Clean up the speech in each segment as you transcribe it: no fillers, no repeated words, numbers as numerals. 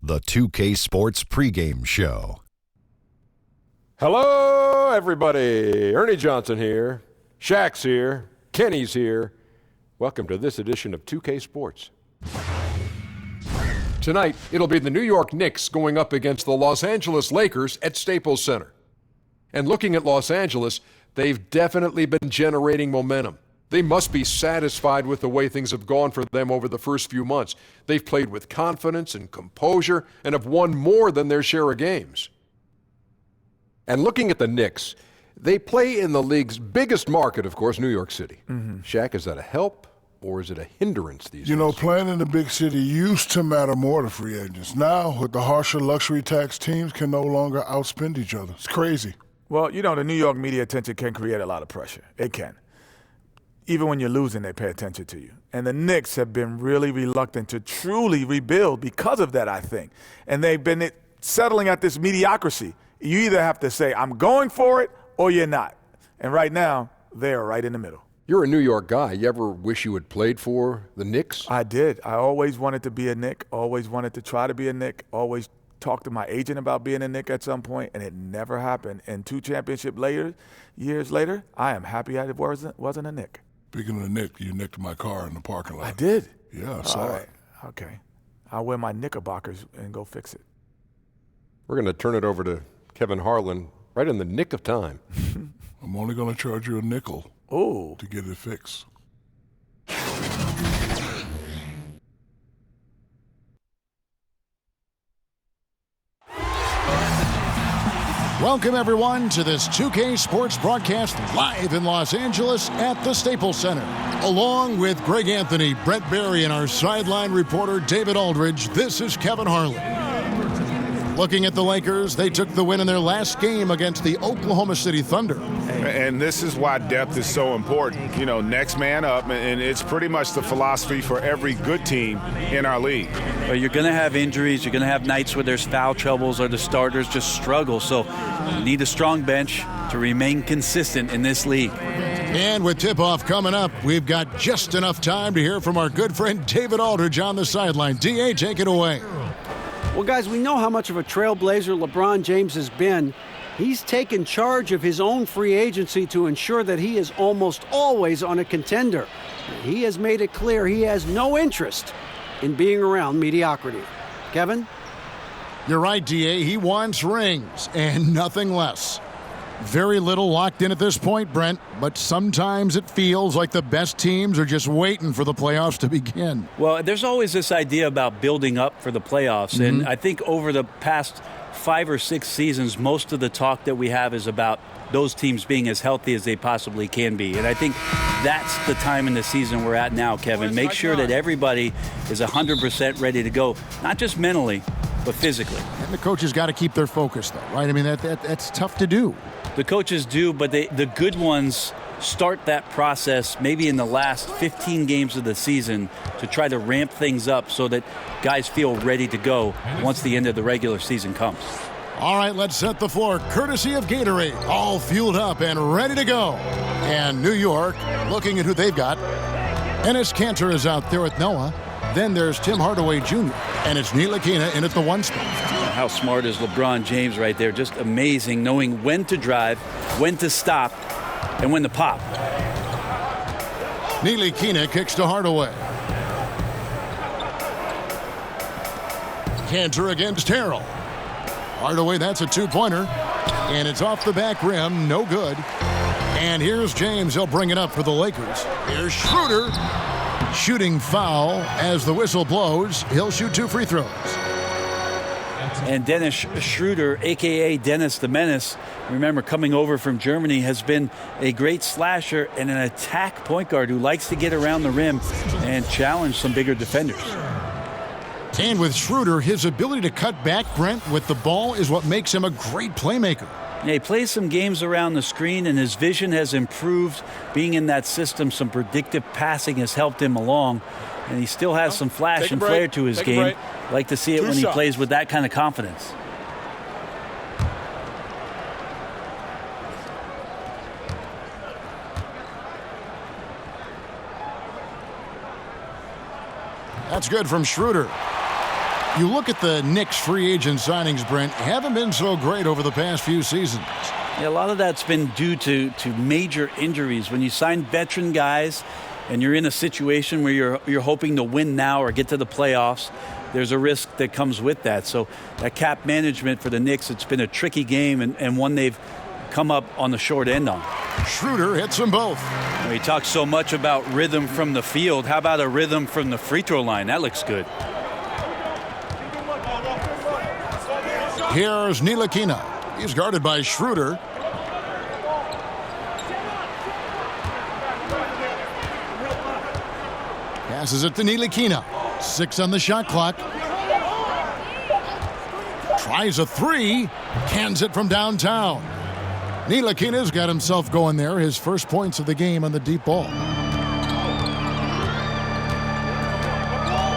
The 2K Sports pregame show. Hello, everybody. Ernie Johnson here. Shaq's here. Kenny's here. Welcome to this edition of 2K Sports. Tonight, it'll be the New York Knicks going up against the Los Angeles Lakers at Staples Center. And looking at Los Angeles, they've definitely been generating momentum. They must be satisfied with the way things have gone for them over the first few months. They've played with confidence and composure and have won more than their share of games. And looking at the Knicks, they play in the league's biggest market, of course, New York City. Shaq, is that a help or is it a hindrance these days? You know, playing in the big city used to matter more to free agents. Now, with the harsher luxury tax, teams can no longer outspend each other. It's crazy. Well, you know, the New York media attention can create a lot of pressure. It can. Even when you're losing, they pay attention to you. And the Knicks have been really reluctant to truly rebuild because of that, I think. And they've been settling at this mediocrity. You either have to say, I'm going for it, or you're not. And right now, they're right in the middle. You're a New York guy. You ever wish you had played for the Knicks? I did. I always wanted to be a Knick, always wanted to try to be a Knick, always talked to my agent about being a Knick at some point, and it never happened. And 2 championship years later, I am happy I wasn't a Knick. Speaking of the Knick, you nicked my car in the parking lot. I did? Yeah, I saw it. Okay. I'll wear my Knickerbockers and go fix it. We're going to turn it over to Kevin Harlan right in the nick of time. I'm only going to charge you a nickel to get it fixed. Welcome, everyone, to this 2K Sports broadcast live in Los Angeles at the Staples Center. Along with Greg Anthony, Brett Barry, and our sideline reporter, David Aldridge, this is Kevin Harlan. Looking at the Lakers, they took the win in their last game against the Oklahoma City Thunder. And this is why depth is so important. You know, next man up, and it's pretty much the philosophy for every good team in our league. But you're going to have injuries. You're going to have nights where there's foul troubles or the starters just struggle. So you need a strong bench to remain consistent in this league. And with tip-off coming up, we've got just enough time to hear from our good friend David Aldridge on the sideline. D.A., take it away. Well, guys, we know how much of a trailblazer LeBron James has been. He's taken charge of his own free agency to ensure that he is almost always on a contender. He has made it clear he has no interest in being around mediocrity. Kevin? You're right, D.A. He wants rings and nothing less. Very little locked in at this point, Brent, but sometimes it feels like the best teams are just waiting for the playoffs to begin. Well, there's always this idea about building up for the playoffs, and I think over the past 5 or 6 seasons, most of the talk that we have is about those teams being as healthy as they possibly can be. And I think that's the time in the season we're at now, Kevin. Make sure that everybody is 100% ready to go, not just mentally, but physically. And the coaches got to keep their focus, though, right? I mean, that's tough to do. The coaches do, but the good ones start that process maybe in the last 15 games of the season to try to ramp things up so that guys feel ready to go once the end of the regular season comes. All right, let's set the floor. Courtesy of Gatorade, all fueled up and ready to go. And New York, looking at who they've got. Enes Kanter is out there with Noah. Then there's Tim Hardaway Jr. And it's Ntilikina in at the 1 spot. How smart is LeBron James right there? Just amazing, knowing when to drive, when to stop, and when to pop. Ntilikina kicks to Hardaway. Kanter against Harrell. Hardaway, that's a 2-pointer. And it's off the back rim, no good. And here's James, he'll bring it up for the Lakers. Here's Schroeder. Shooting foul as the whistle blows. He'll shoot 2 free throws. And Dennis Schroeder, a.k.a. Dennis the Menace, remember, coming over from Germany, has been a great slasher and an attack point guard who likes to get around the rim and challenge some bigger defenders. And with Schroeder, his ability to cut back, Brent, with the ball is what makes him a great playmaker. Yeah, he plays some games around the screen, and his vision has improved. Being in that system, some predictive passing has helped him along. And he still has some flash and flair to his game. Like to see it when he plays with that kind of confidence. That's good from Schroeder. You look at the Knicks free agent signings, Brent, haven't been so great over the past few seasons. Yeah, a lot of that's been due to major injuries. When you sign veteran guys and you're in a situation where you're hoping to win now or get to the playoffs, there's a risk that comes with that. So that cap management for the Knicks, it's been a tricky game and one they've come up on the short end on. Schroeder hits them both. He talks so much about rhythm from the field. How about a rhythm from the free throw line? That looks good. Here's Ntilikina. He's guarded by Schroeder. Passes it to Ntilikina. 6 on the shot clock. Tries a three. Cans it from downtown. Ntilikina's got himself going there. His first points of the game on the deep ball.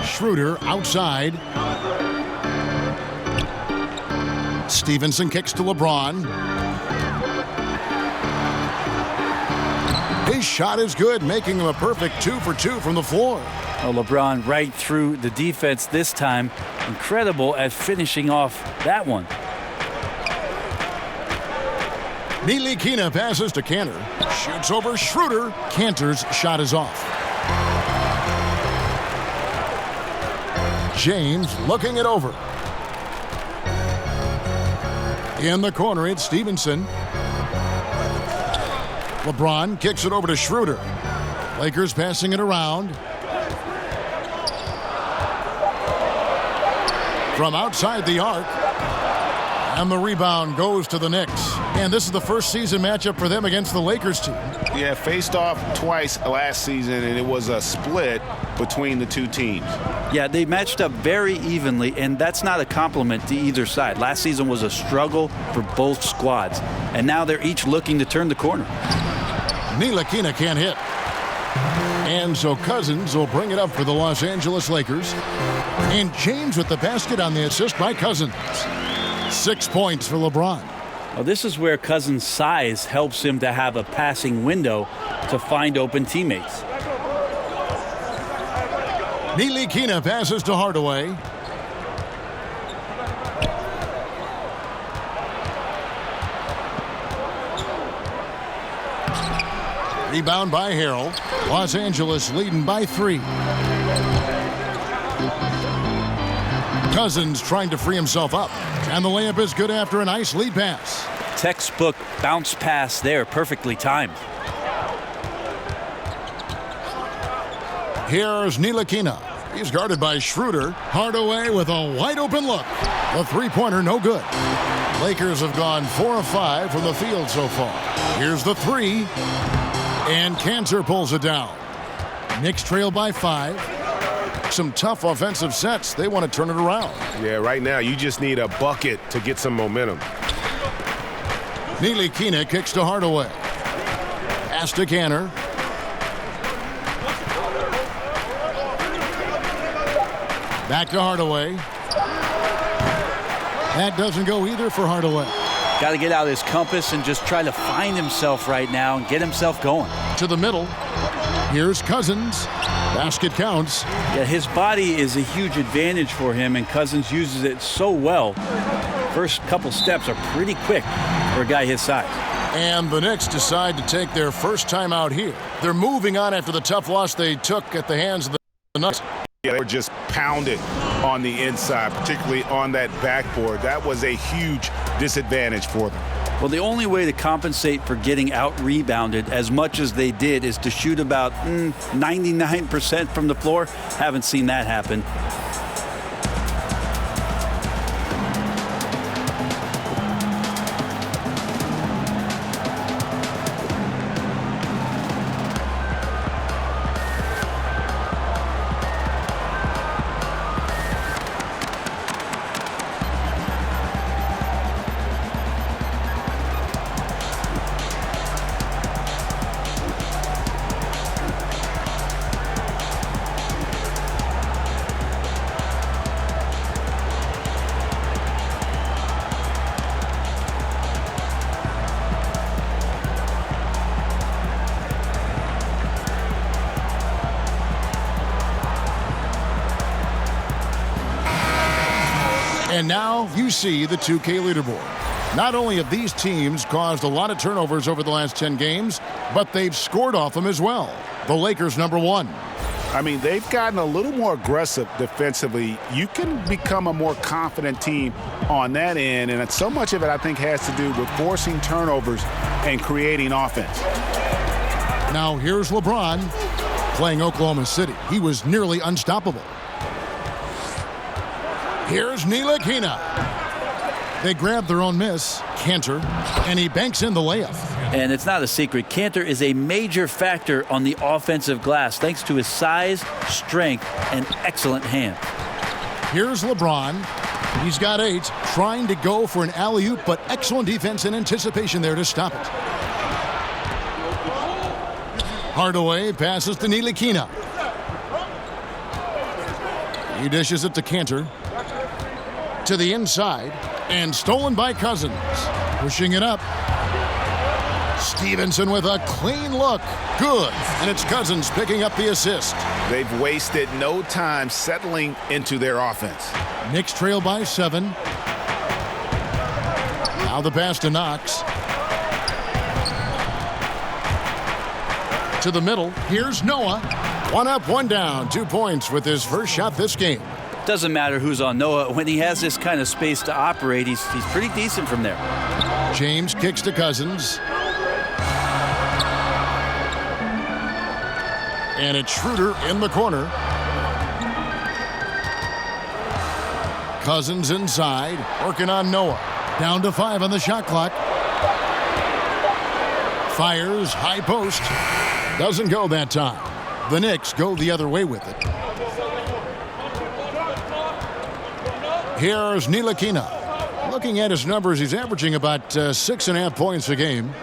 Schroeder outside. Stevenson kicks to LeBron. His shot is good, making him a perfect 2 for 2 from the floor. Oh, LeBron right through the defense this time. Incredible at finishing off that one. Ntilikina passes to Kanter. Shoots over Schroeder. Kanter's shot is off. James looking it over. In the corner, it's Stevenson. LeBron kicks it over to Schroeder. Lakers passing it around. From outside the arc. And the rebound goes to the Knicks. And this is the first season matchup for them against the Lakers team. Yeah, faced off twice last season, and it was a split between the two teams. Yeah, they matched up very evenly, and that's not a compliment to either side. Last season was a struggle for both squads, and now they're each looking to turn the corner. Ntilikina can't hit. And so Cousins will bring it up for the Los Angeles Lakers. And James with the basket on the assist by Cousins. 6 points for LeBron. Well, this is where Cousins' size helps him to have a passing window to find open teammates. Ntilikina passes to Hardaway. Rebound by Harrell. Los Angeles leading by 3. Cousins trying to free himself up. And the layup is good after a nice lead pass. Textbook bounce pass there, perfectly timed. Here's Ntilikina. He's guarded by Schroeder. Hardaway with a wide open look. The three-pointer no good. Lakers have gone 4 of 5 from the field so far. Here's the 3. And Kanter pulls it down. Knicks trail by 5. Some tough offensive sets. They want to turn it around. Yeah, right now you just need a bucket to get some momentum. Ntilikina kicks to Hardaway. Pass to Kanter. Back to Hardaway. That doesn't go either for Hardaway. Got to get out his compass and just try to find himself right now and get himself going. To the middle. Here's Cousins. Basket counts. Yeah, his body is a huge advantage for him, and Cousins uses it so well. First couple steps are pretty quick for a guy his size. And the Knicks decide to take their first time out here. They're moving on after the tough loss they took at the hands of the Nuggets. Yeah, they were just pounded on the inside, particularly on that backboard. That was a huge disadvantage for them. Well, the only way to compensate for getting out-rebounded as much as they did is to shoot about 99% from the floor. Haven't seen that happen. And now you see the 2K leaderboard. Not only have these teams caused a lot of turnovers over the last 10 games, but they've scored off them as well. The Lakers #1. I mean, they've gotten a little more aggressive defensively. You can become a more confident team on that end, and so much of it, I think, has to do with forcing turnovers and creating offense. Now here's LeBron playing Oklahoma City. He was nearly unstoppable. Here's Ntilikina. They grabbed their own miss, Kanter, and he banks in the layup. And it's not a secret. Kanter is a major factor on the offensive glass thanks to his size, strength, and excellent hand. Here's LeBron. He's got 8, trying to go for an alley-oop, but excellent defense and anticipation there to stop it. Hardaway passes to Ntilikina. He dishes it to Kanter. To the inside, and stolen by Cousins. Pushing it up. Stevenson with a clean look. Good. And it's Cousins picking up the assist. They've wasted no time settling into their offense. Knicks trail by 7. Now the pass to Knox. To the middle. Here's Noah. 1 up, 1 down. 2 points with his first shot this game. Doesn't matter who's on Noah. When he has this kind of space to operate, he's pretty decent from there. James kicks to Cousins. And it's Schroeder in the corner. Cousins inside, working on Noah. Down to 5 on the shot clock. Fires, high post. Doesn't go that time. The Knicks go the other way with it. Here's Ntilikina. Looking at his numbers, he's averaging about 6.5 points a game.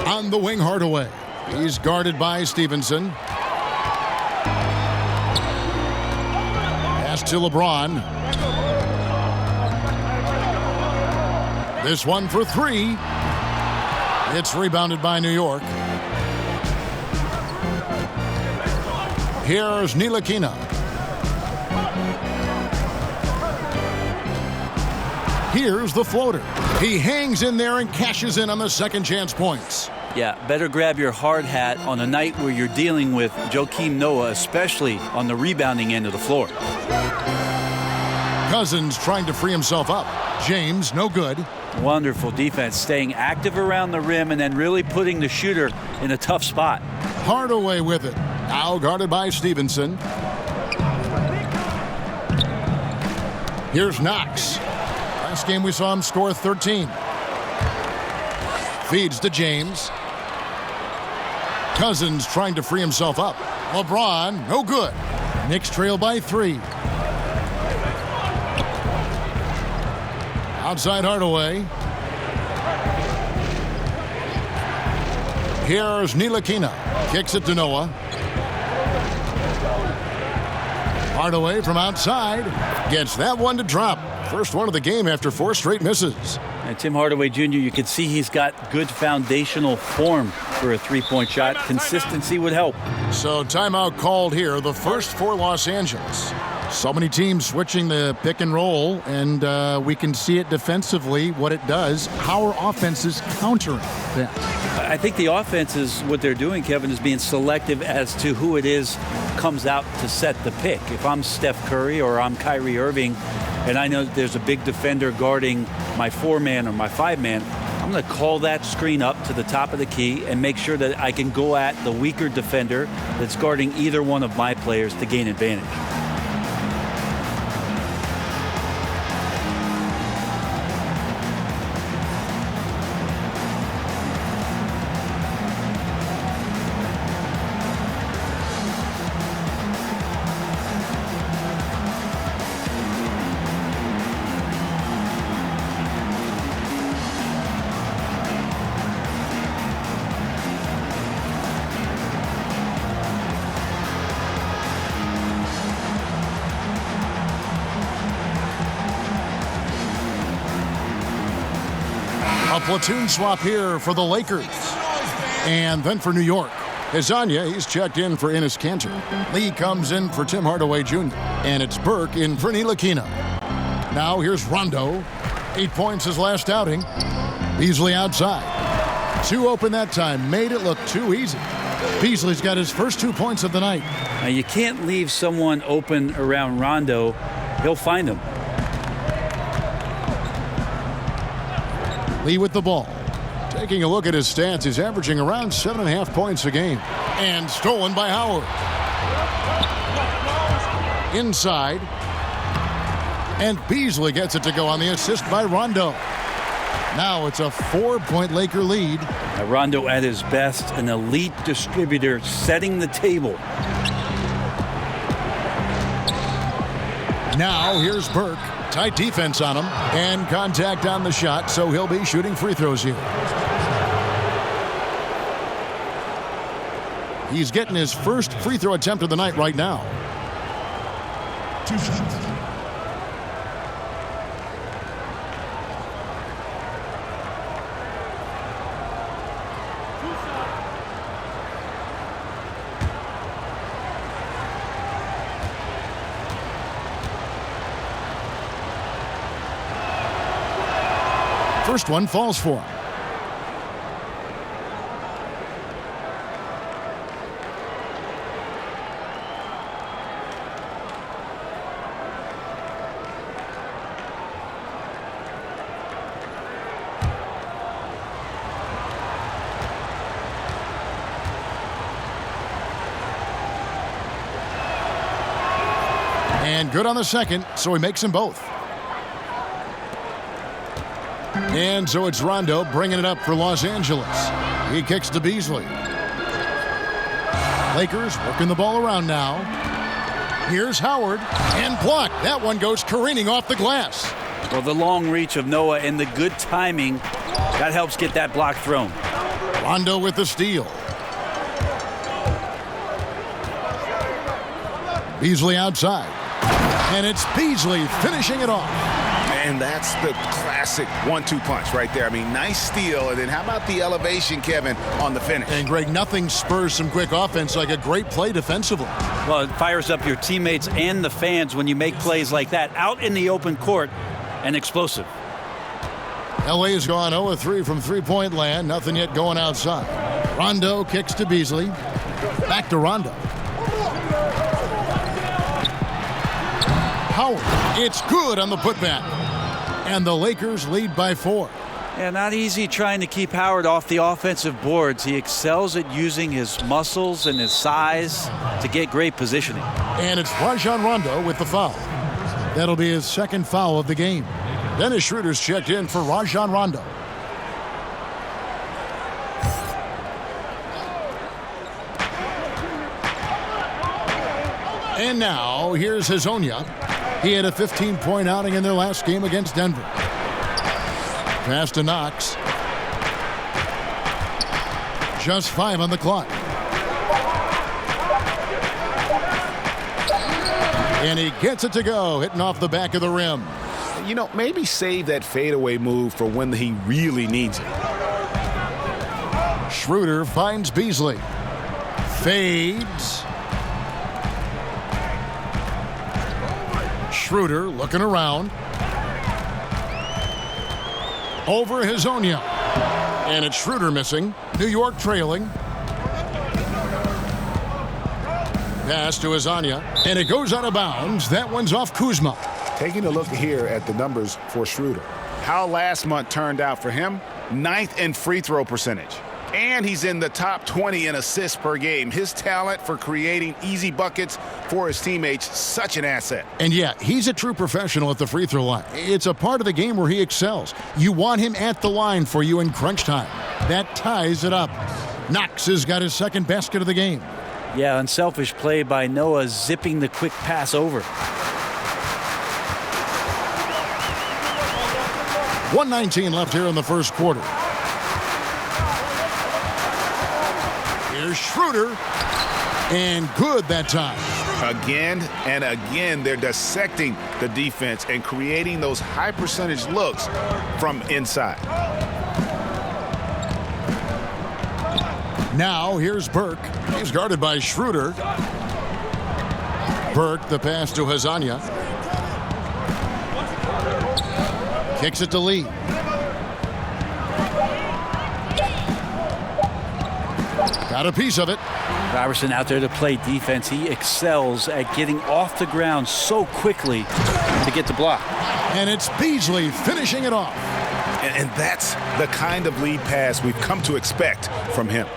On the wing, Hardaway. He's guarded by Stevenson. Pass to LeBron. This one for 3. It's rebounded by New York. Here's Ntilikina. Here's the floater. He hangs in there and cashes in on the second chance points. Yeah, better grab your hard hat on a night where you're dealing with Joakim Noah, especially on the rebounding end of the floor. Cousins trying to free himself up. James, no good. Wonderful defense, staying active around the rim and then really putting the shooter in a tough spot. Hardaway with it. Now guarded by Stevenson. Here's Knox. Last game we saw him score 13. Feeds to James. Cousins trying to free himself up. LeBron, no good. Knicks trail by 3. Outside Hardaway. Here's Ntilikina. Kicks it to Noah. Hardaway from outside. Gets that one to drop. First one of the game after 4 straight misses. And Tim Hardaway Jr., you can see he's got good foundational form for a three-point shot. Consistency would help. So timeout called here, the first for Los Angeles. So many teams switching the pick and roll, and we can see it defensively, what it does. How are offenses countering that? I think the offense is what they're doing, Kevin, is being selective as to who it is comes out to set the pick. If I'm Steph Curry or I'm Kyrie Irving, and I know that there's a big defender guarding my 4-man or my 5-man, I'm going to call that screen up to the top of the key and make sure that I can go at the weaker defender that's guarding either one of my players to gain advantage. A platoon swap here for the Lakers. And then for New York. Hezonja, he's checked in for Enes Kanter. Lee comes in for Tim Hardaway Jr. And it's Burke in for Ntilikina. Now here's Rondo. 8 points his last outing. Beasley outside. 2 open that time. Made it look too easy. Beasley's got his first 2 points of the night. Now you can't leave someone open around Rondo. He'll find them. Lee with the ball. Taking a look at his stats, he's averaging around 7.5 points a game. And stolen by Howard. Inside. And Beasley gets it to go on the assist by Rondo. Now it's a 4-point Laker lead. Now Rondo at his best, an elite distributor setting the table. Now here's Burke. Tight defense on him. And contact on the shot, so he'll be shooting free throws here. He's getting his first free throw attempt of the night right now. 2 shots. First one falls for him. And good on the second, so he makes them both. And so it's Rondo bringing it up for Los Angeles. He kicks to Beasley. Lakers working the ball around now. Here's Howard. And blocked. That one goes careening off the glass. Well, the long reach of Noah and the good timing, that helps get that block thrown. Rondo with the steal. Beasley outside. And it's Beasley finishing it off. And that's the classic 1-2 punch right there. I mean, nice steal. And then how about the elevation, Kevin, on the finish? And, Greg, nothing spurs some quick offense like a great play defensively. Well, it fires up your teammates and the fans when you make plays like that out in the open court and explosive. LA's gone 0-3 from three-point land. Nothing yet going outside. Rondo kicks to Beasley. Back to Rondo. Howard. It's good on the putback. And the Lakers lead by 4. Yeah, not easy trying to keep Howard off the offensive boards. He excels at using his muscles and his size to get great positioning. And it's Rajon Rondo with the foul. That'll be his second foul of the game. Dennis Schroeder's checked in for Rajon Rondo. And now, here's Hezonja. He had a 15-point outing in their last game against Denver. Pass to Knox. Just 5 on the clock. And he gets it to go, hitting off the back of the rim. You know, maybe save that fadeaway move for when he really needs it. Schroeder finds Beasley. Fades. Schroeder looking around. Over Hezonja. And it's Schroeder missing. New York trailing. Pass to Hezonja. And it goes out of bounds. That one's off Kuzma. Taking a look here at the numbers for Schroeder. How last month turned out for him? 9th in free throw percentage. And he's in the top 20 in assists per game. His talent for creating easy buckets for his teammates, such an asset. And yeah, he's a true professional at the free throw line. It's a part of the game where he excels. You want him at the line for you in crunch time. That ties it up. Knox has got his second basket of the game. Yeah, unselfish play by Noah, zipping the quick pass over. 1:19 left here in the first quarter. Here's Schroeder. And good that time. Again and again, they're dissecting the defense and creating those high percentage looks from inside. Now here's Burke. He's guarded by Schroeder. Burke, the pass to Hazanya. Kicks it to Lee. Got a piece of it. Robertson out there to play defense. He excels at getting off the ground so quickly to get the block. And it's Beasley finishing it off. And that's the kind of lead pass we've come to expect from him.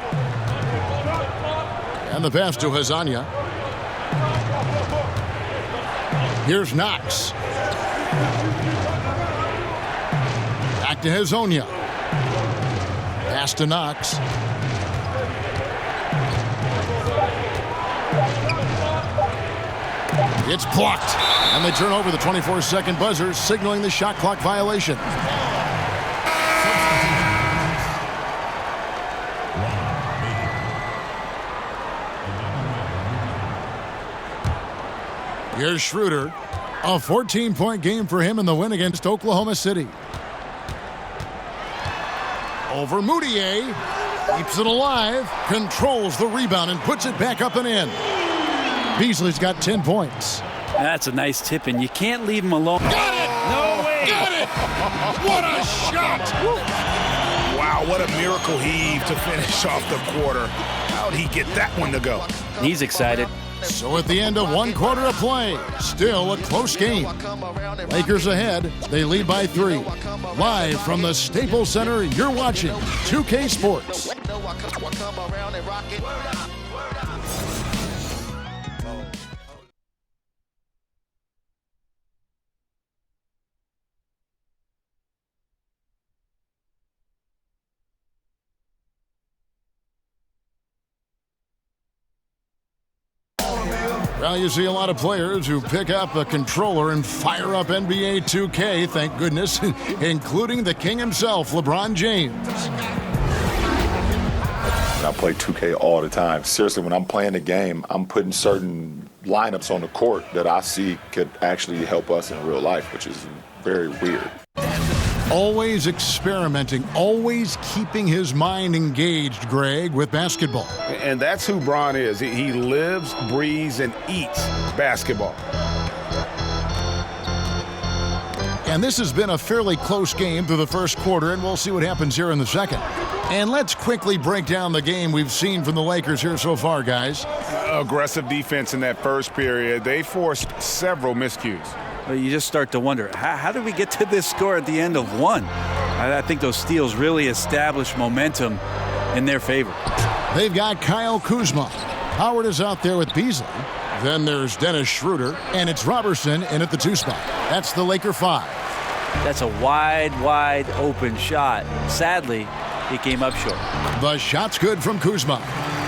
And the pass to Hazanya. Here's Knox. Back to Hazonia. Pass to Knox. It's blocked. And they turn over the 24-second buzzer, signaling the shot clock violation. Here's Schroeder. A 14-point game for him in the win against Oklahoma City. Over Moutier. Keeps it alive. Controls the rebound and puts it back up and in. Beasley's got 10 points. That's a nice tip, and you can't leave him alone. Got it! No way! Got it! What a shot! Wow, what a miracle heave to finish off the quarter. How'd he get that one to go? He's excited. So at the end of one quarter of play, still a close game. Lakers ahead. They lead by 3. Live from the Staples Center, you're watching 2K Sports. Well, you see a lot of players who pick up a controller and fire up NBA2K, thank goodness, including the king himself, LeBron James. I play 2K all the time. Seriously, when I'm playing the game, I'm putting certain lineups on the court that I see could actually help us in real life, which is very weird. Always experimenting, always keeping his mind engaged, Greg, with basketball. And that's who Bron is. He lives, breathes, and eats basketball. And this has been a fairly close game through the first quarter, and we'll see what happens here in the second. And let's quickly break down the game we've seen from the Lakers here so far, guys. Aggressive defense in that first period. They forced several miscues. Well, you just start to wonder, how did we get to this score at the end of one? I think those steals really established momentum in their favor. They've got Kyle Kuzma. Howard is out there with Beasley. Then there's Dennis Schroeder, and it's Robertson in at the 2 spot. That's the Laker 5. That's a wide open shot. Sadly, it came up short. The shot's good from Kuzma.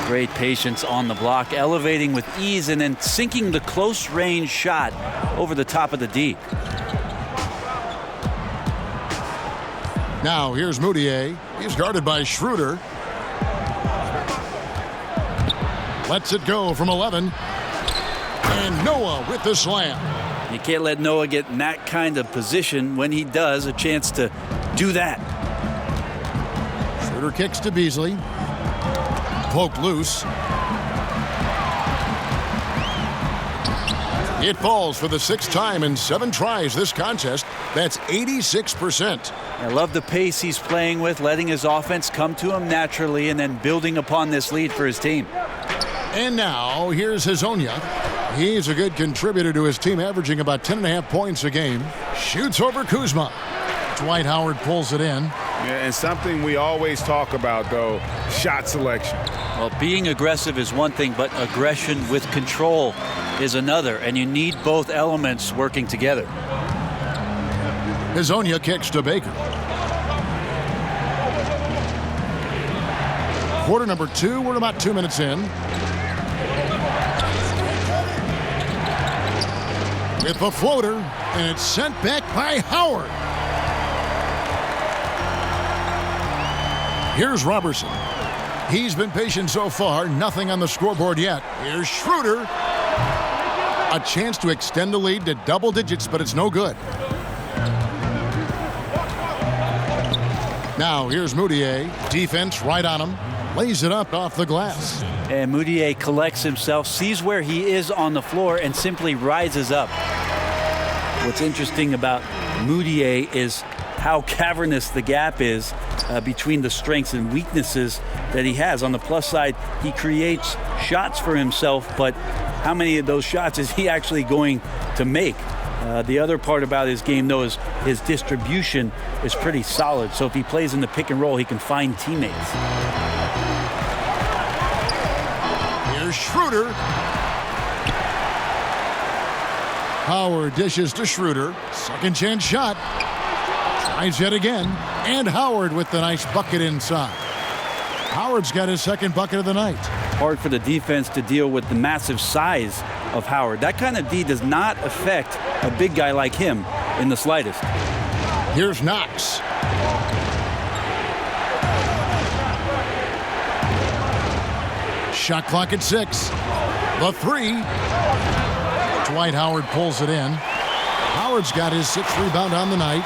Great patience on the block, elevating with ease and then sinking the close-range shot over the top of the D. Now here's Moutier. He's guarded by Schroeder. Lets it go from 11. And Noah with the slam. You can't let Noah get in that kind of position. When he does, a chance to do that. Schroeder kicks to Beasley. Poked loose. It falls for the 6th time in 7 tries this contest. That's 86%. I love the pace he's playing with, letting his offense come to him naturally and then building upon this lead for his team. And now here's Hazonia. He's a good contributor to his team, averaging about 10.5 points a game. Shoots over Kuzma. Dwight Howard pulls it in. Yeah, and something we always talk about, though, shot selection. Well, being aggressive is one thing, but aggression with control is another, and you need both elements working together. Hazonia kicks to Baker. Quarter number 2, we're about 2 minutes in. With the floater, and it's sent back by Howard. Here's Robertson. He's been patient so far, nothing on the scoreboard yet. Here's Schroeder. A chance to extend the lead to double digits, but it's no good. Now here's Moutier. Defense right on him. lays it up off the glass. And Moutier collects himself, sees where he is on the floor, and simply rises up. What's interesting about Moutier is how cavernous the gap is between the strengths and weaknesses that he has. On the plus side, he creates shots for himself, but how many of those shots is he actually going to make? The other part about his game, though, is his distribution is pretty solid. So if he plays in the pick and roll, he can find teammates. Here's Schroeder. Howard dishes to Schroeder. Second chance shot. Tries yet again. And Howard with the nice bucket inside. Howard's got his second bucket of the night. Hard for the defense to deal with the massive size of Howard. That kind of D does not affect a big guy like him in the slightest. Here's Knox. Shot clock at 6. The 3. Dwight Howard pulls it in. Howard's got his 6th rebound on the night.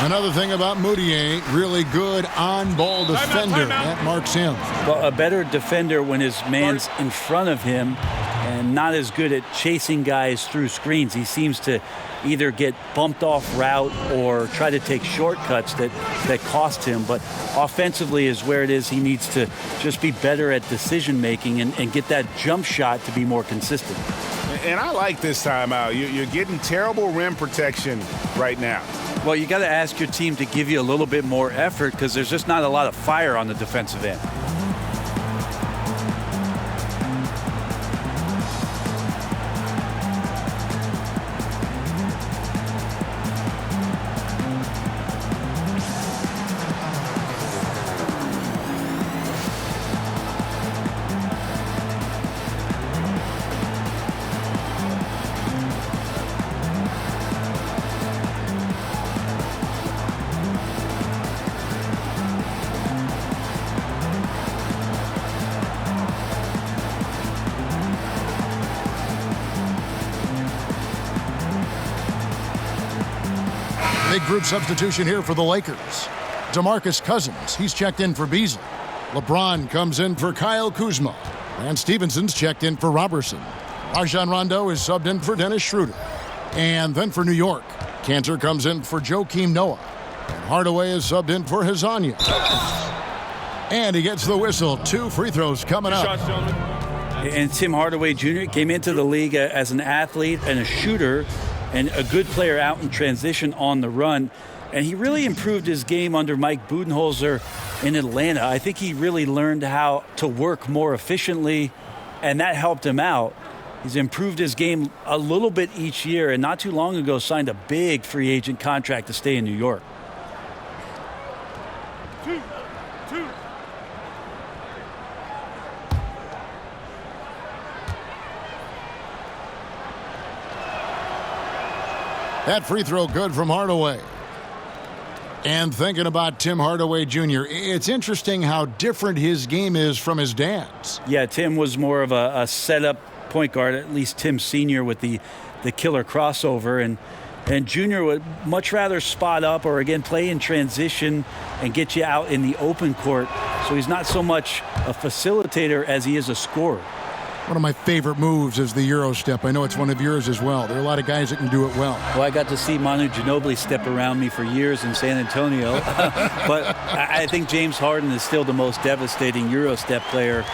Another thing about Moutier, really good on-ball defender. That marks him. Well, a better defender when his man's in front of him and not as good at chasing guys through screens. He seems to either get bumped off route or try to take shortcuts that cost him. But offensively is where it is he needs to just be better at decision-making and get that jump shot to be more consistent. And I like this timeout. You're getting terrible rim protection right now. Well, you got to ask your team to give you a little bit more effort because there's just not a lot of fire on the defensive end. Big group substitution here for the Lakers. DeMarcus Cousins, he's checked in for Beasley. LeBron comes in for Kyle Kuzma. And Stevenson's checked in for Robertson. Rajon Rondo is subbed in for Dennis Schroeder. And then for New York, Cantor comes in for Joakim Noah. And Hardaway is subbed in for Hezonja. And he gets the whistle. 2 free throws coming up. And Tim Hardaway Jr. came into the league as an athlete and a shooter and a good player out in transition on the run. And he really improved his game under Mike Budenholzer in Atlanta. I think he really learned how to work more efficiently, and that helped him out. He's improved his game a little bit each year, and not too long ago signed a big free agent contract to stay in New York. That free throw good from Hardaway. And thinking about Tim Hardaway Jr., it's interesting how different his game is from his dad's. Yeah, Tim was more of a setup point guard, at least Tim Sr. with the killer crossover. And Jr. would much rather spot up or, again, play in transition and get you out in the open court. So he's not so much a facilitator as he is a scorer. One of my favorite moves is the Euro step. I know it's one of yours as well. There are a lot of guys that can do it well. Well, I got to see Manu Ginobili step around me for years in San Antonio. But I think James Harden is still the most devastating Euro step player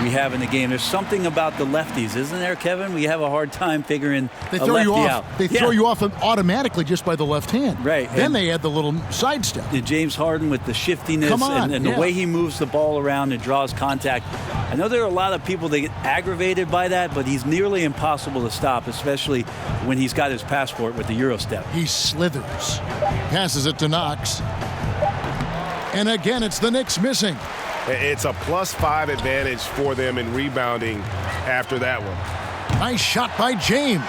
we have in the game. There's something about the lefties, isn't there, Kevin? We have a hard time figuring a lefty out. They throw you off automatically just by the left hand. Right. Then they add the little sidestep. James Harden with the shiftiness and the way he moves the ball around and draws contact. I know there are a lot of people that get aggravated by that, but he's nearly impossible to stop, especially when he's got his passport with the Euro step. He slithers. Passes it to Knox. And again, it's the Knicks missing. It's a +5 advantage for them in rebounding after that one. Nice shot by James.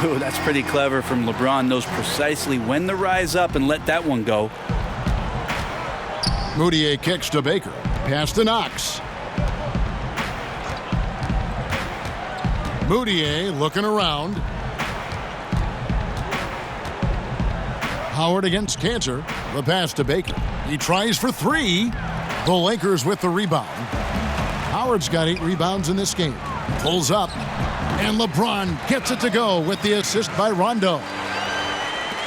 Ooh, that's pretty clever from LeBron. Knows precisely when to rise up and let that one go. Moutier kicks to Baker. Pass to Knox. Moutier looking around. Howard against Cantor. The pass to Baker. He tries for 3. The Lakers with the rebound. Howard's got 8 rebounds in this game. Pulls up. And LeBron gets it to go with the assist by Rondo.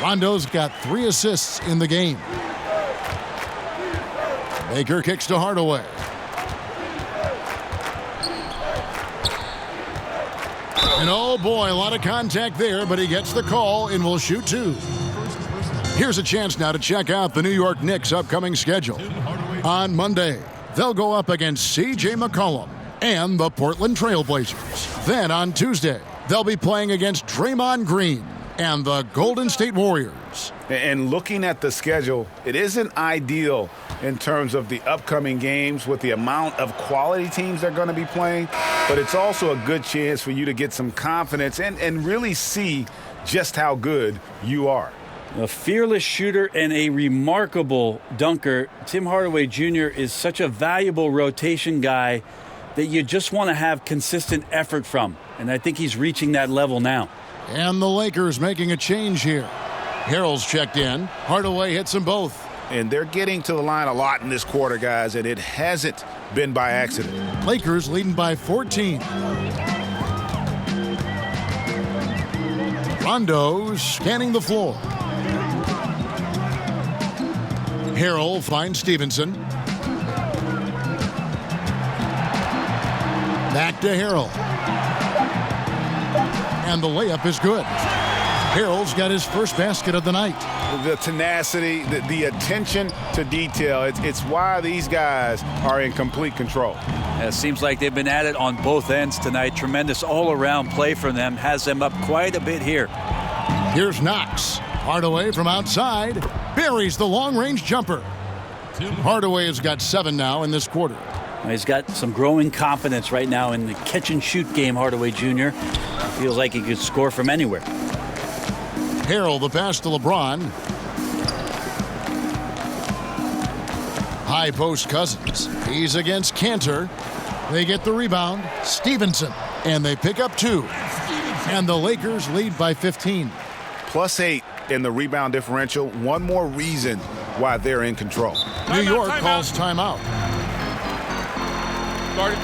Rondo's got 3 assists in the game. Baker kicks to Hardaway. And oh boy, a lot of contact there, but he gets the call and will shoot 2. Here's a chance now to check out the New York Knicks' upcoming schedule. On Monday, they'll go up against C.J. McCollum and the Portland Trailblazers. Then on Tuesday, they'll be playing against Draymond Green and the Golden State Warriors. And looking at the schedule, it isn't ideal in terms of the upcoming games with the amount of quality teams they're going to be playing, but it's also a good chance for you to get some confidence and really see just how good you are. A fearless shooter and a remarkable dunker. Tim Hardaway Jr. is such a valuable rotation guy that you just want to have consistent effort from, and I think he's reaching that level now. And the Lakers making a change here. Harrell's checked in. Hardaway hits them both. And they're getting to the line a lot in this quarter, guys, and it hasn't been by accident. Lakers leading by 14. Rondo scanning the floor. Harrell finds Stevenson. Back to Harrell. And the layup is good. Harrell's got his first basket of the night. The tenacity, the attention to detail, it's why these guys are in complete control. It seems like they've been at it on both ends tonight. Tremendous all-around play from them. Has them up quite a bit here. Here's Knox. Hardaway from outside. Buries the long-range jumper. Hardaway has got 7 now in this quarter. He's got some growing confidence right now in the catch-and-shoot game, Hardaway Jr. Feels like he could score from anywhere. Harrell, the pass to LeBron. High post Cousins. He's against Cantor. They get the rebound. Stevenson. And they pick up 2. And the Lakers lead by 15. +8 in the rebound differential. One more reason why they're in control. New York calls timeout. Started.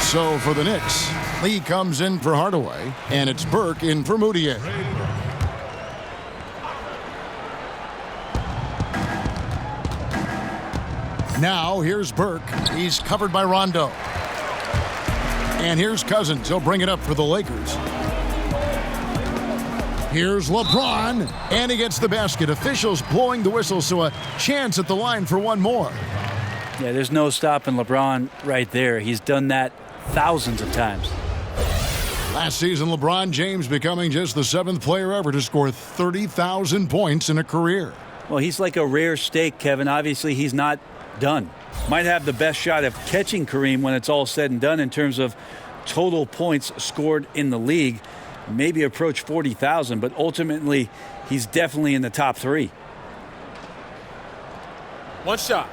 So for the Knicks, Lee comes in for Hardaway, and it's Burke in for Moutier. Now here's Burke. He's covered by Rondo. And here's Cousins. He'll bring it up for the Lakers. Here's LeBron, and he gets the basket. Officials blowing the whistle, so a chance at the line for one more. Yeah, there's no stopping LeBron right there. He's done that thousands of times. Last season, LeBron James becoming just the 7th player ever to score 30,000 points in a career. Well, he's like a rare steak, Kevin. Obviously, he's not done. Might have the best shot of catching Kareem when it's all said and done in terms of total points scored in the league. Maybe approach 40,000, but ultimately, he's definitely in the top 3. One shot.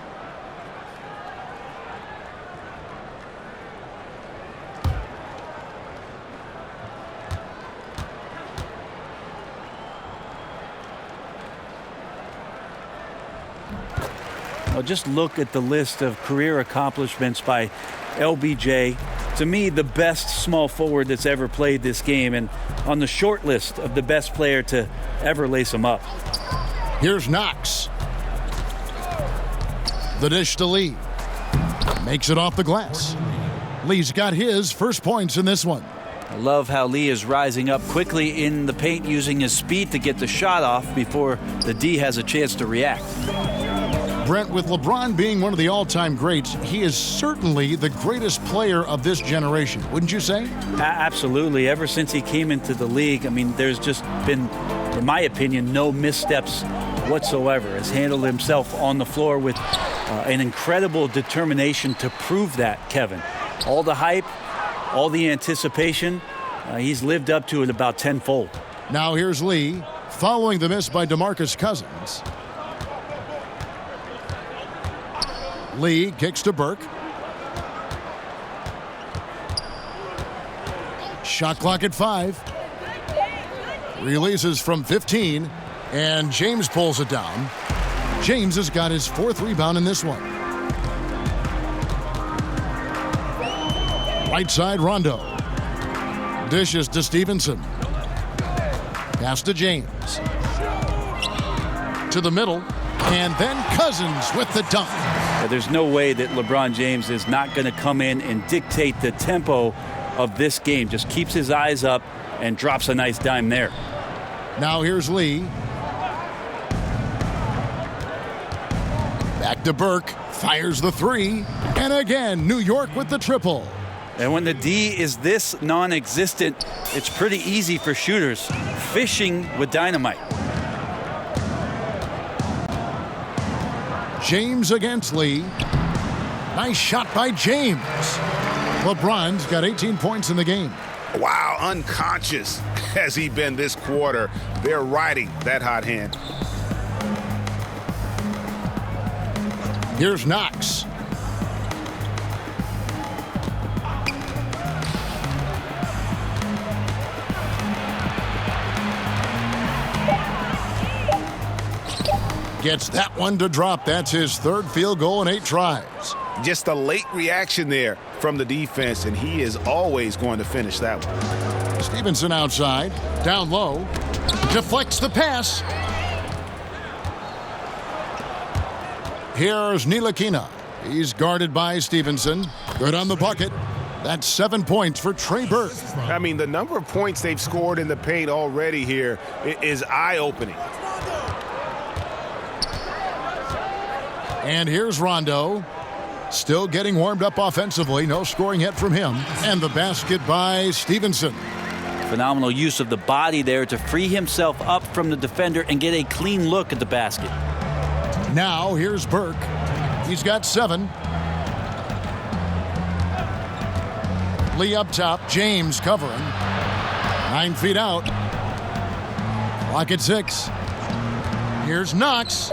Well, just look at the list of career accomplishments by LBJ. to me, the best small forward that's ever played this game, and on the short list of the best player to ever lace him up. Here's Knox. The dish to Lee. Makes it off the glass. Lee's got his first points in this one. I love how Lee is rising up quickly in the paint, using his speed to get the shot off before the D has a chance to react. Brent, with LeBron being one of the all-time greats, he is certainly the greatest player of this generation, wouldn't you say? Absolutely. Ever since he came into the league, I mean, there's just been, in my opinion, no missteps whatsoever. Has handled himself on the floor with an incredible determination to prove that, Kevin. All the hype, all the anticipation, he's lived up to it about tenfold. Now here's Lee, following the miss by DeMarcus Cousins. Lee kicks to Burke. Shot clock at 5. Releases from 15, and James pulls it down. James has got his 4th rebound in this one. Right side, Rondo. Dishes to Stevenson. Pass to James. To the middle, and then Cousins with the dunk. There's no way that LeBron James is not going to come in and dictate the tempo of this game. Just keeps his eyes up and drops a nice dime there. Now here's Lee. Back to Burke. Fires the 3. And again, New York with the triple. And when the D is this non-existent, it's pretty easy for shooters. Fishing with dynamite. James against Lee. Nice shot by James. LeBron's got 18 points in the game. Wow, unconscious has he been this quarter. They're riding that hot hand. Here's Knox. Gets that one to drop. That's his 3rd field goal in 8 tries. Just a late reaction there from the defense, and he is always going to finish that one. Stevenson outside, down low, deflects the pass. Here's Ntilikina. He's guarded by Stevenson. Good on the bucket. That's 7 points for Trey Burke. I mean, the number of points they've scored in the paint already here is eye-opening. And here's Rondo. Still getting warmed up offensively. No scoring yet from him. And the basket by Stevenson. Phenomenal use of the body there to free himself up from the defender and get a clean look at the basket. Now here's Burke. He's got 7. Lee up top. James covering. 9 feet out. Clock at 6. Here's Knox.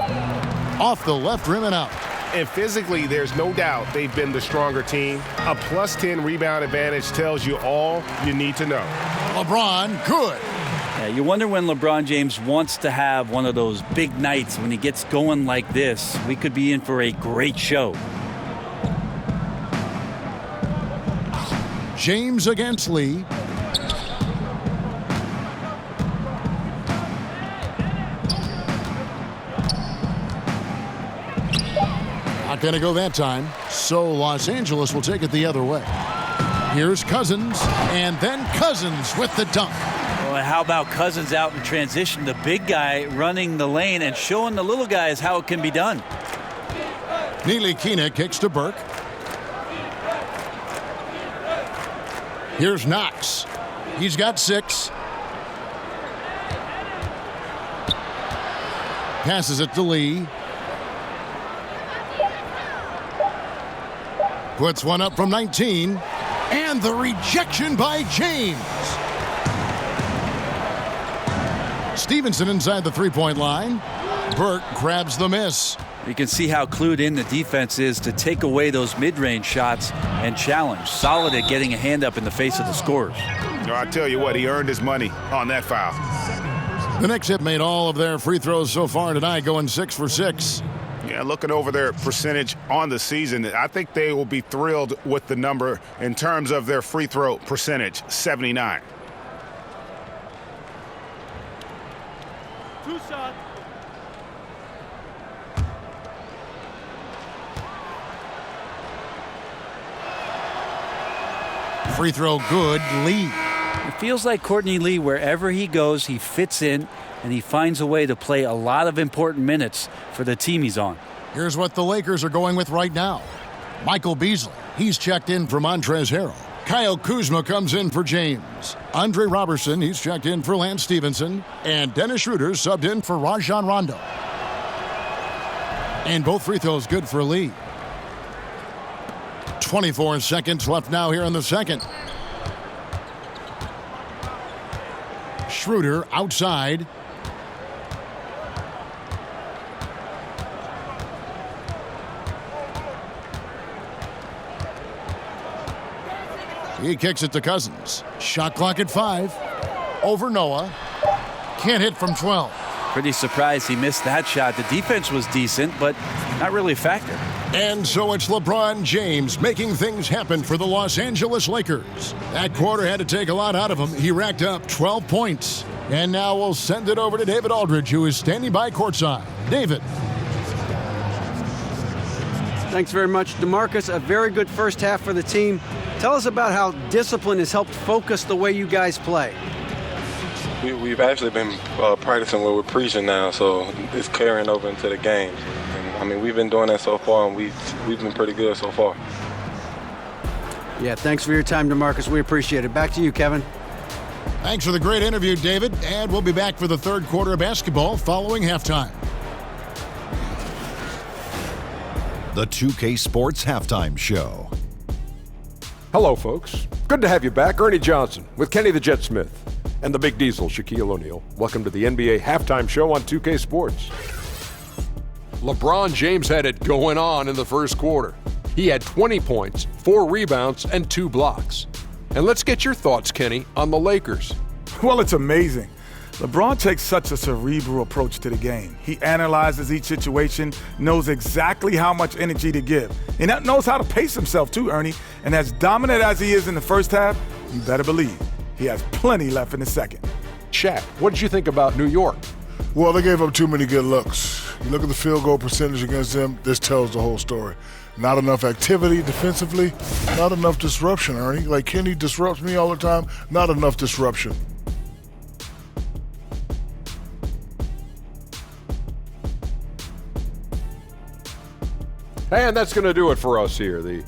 Off the left rim and out. And physically, there's no doubt they've been the stronger team. A plus 10 rebound advantage tells you all you need to know. LeBron, good. Yeah, you wonder when LeBron James wants to have one of those big nights when he gets going like this. We could be in for a great show. James against Lee. Not going to go that time, so Los Angeles will take it the other way. Here's Cousins, and then Cousins with the dunk. Well, how about Cousins out in transition, the big guy running the lane and showing the little guys how it can be done. Ntilikina kicks to Burke. Here's Knox. He's got 6. Passes it to Lee. Puts one up from 19. And the rejection by James. Stevenson inside the three-point line. Burke grabs the miss. You can see how clued in the defense is to take away those mid-range shots and challenge. Solid at getting a hand up in the face of the scorers. I tell you what, he earned his money on that foul. The Knicks have made all of their free throws so far tonight, going 6 for 6. Yeah, looking over their percentage on the season, I think they will be thrilled with the number in terms of their free throw percentage, 79. Two shots. Free throw good, Lee. It feels like Courtney Lee, wherever he goes, he fits in and he finds a way to play a lot of important minutes for the team he's on. Here's what the Lakers are going with right now. Michael Beasley, he's checked in for Montrezl Harrell. Kyle Kuzma comes in for James. Andre Robertson, he's checked in for Lance Stevenson. And Dennis Schroeder subbed in for Rajon Rondo. And both free throws good for Lee. 24 seconds left now here in the second. Schroeder outside. He kicks it to Cousins. Shot clock at 5. Over Noah. Can't hit from 12. Pretty surprised he missed that shot. The defense was decent, but not really a factor. And so it's LeBron James making things happen for the Los Angeles Lakers. That quarter had to take a lot out of him. He racked up 12 points. And now we'll send it over to David Aldridge, who is standing by courtside. David. Thanks very much, DeMarcus. A very good first half for the team. Tell us about how discipline has helped focus the way you guys play. We've actually been practicing what we're preaching now, so it's carrying over into the games. And, I mean, we've been doing that so far, and we've been pretty good so far. Yeah, thanks for your time, DeMarcus. We appreciate it. Back to you, Kevin. Thanks for the great interview, David. And we'll be back for the third quarter of basketball following halftime. The 2K Sports Halftime Show. Hello, folks. Good to have you back. Ernie Johnson with Kenny the Jet Smith and the Big Diesel, Shaquille O'Neal. Welcome to the NBA Halftime Show on 2K Sports. LeBron James had it going on in the first quarter. He had 20 points, 4 rebounds, and 2 blocks. And let's get your thoughts, Kenny, on the Lakers. Well, it's amazing. LeBron takes such a cerebral approach to the game. He analyzes each situation, knows exactly how much energy to give, and knows how to pace himself too, Ernie. And as dominant as he is in the first half, you better believe he has plenty left in the second. Shaq, what did you think about New York? Well, they gave up too many good looks. You look at the field goal percentage against them, this tells the whole story. Not enough activity defensively, not enough disruption, Ernie. Like Kenny disrupts me all the time, not enough disruption. And that's going to do it for us here. The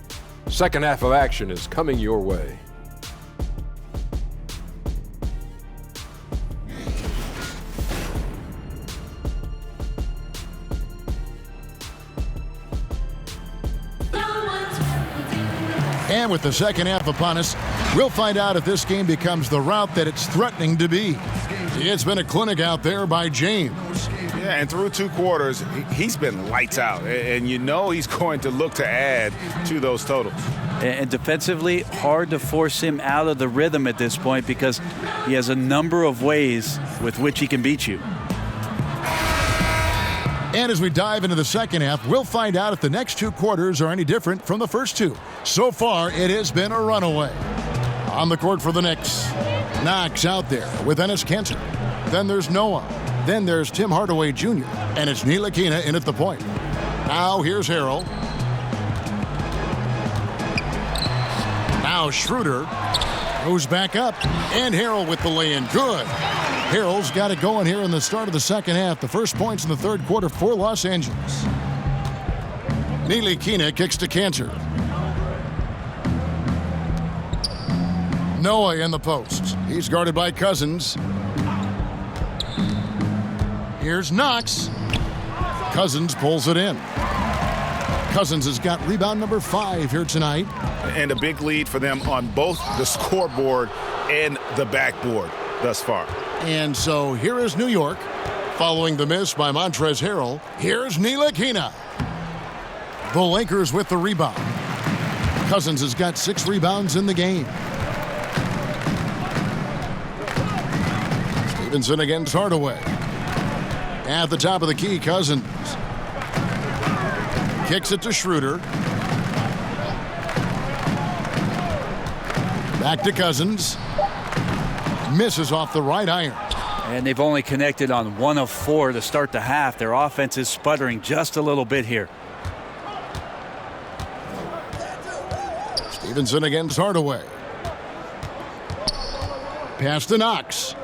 second half of action is coming your way. And with the second half upon us, we'll find out if this game becomes the route that it's threatening to be. It's been a clinic out there by James. Yeah, and through 2 quarters, he's been lights out. And you know he's going to look to add to those totals. And defensively, hard to force him out of the rhythm at this point because he has a number of ways with which he can beat you. And as we dive into the second half, we'll find out if the next 2 quarters are any different from the first 2. So far, it has been a runaway. On the court for the Knicks, Knox out there with Enes Kanter. Then there's Noah. Then there's Tim Hardaway Jr. And it's Ntilikina in at the point. Now here's Harrell. Now Schroeder goes back up. And Harrell with the lay-in. Good. Harrell's got it going here in the start of the second half. The first points in the third quarter for Los Angeles. Ntilikina kicks to Kanter. Noah in the post. He's guarded by Cousins. Here's Knox. Cousins pulls it in. Cousins has got rebound number 5 here tonight. And a big lead for them on both the scoreboard and the backboard thus far. And so here is New York. Following the miss by Montrezl Harrell, here's Ntilikina. The Lakers with the rebound. Cousins has got 6 rebounds in the game. Stevenson against Hardaway. At the top of the key, Cousins. Kicks it to Schroeder. Back to Cousins. Misses off the right iron. And they've only connected on 1 of 4 to start the half. Their offense is sputtering just a little bit here. Stevenson against Hardaway. Pass to Knox.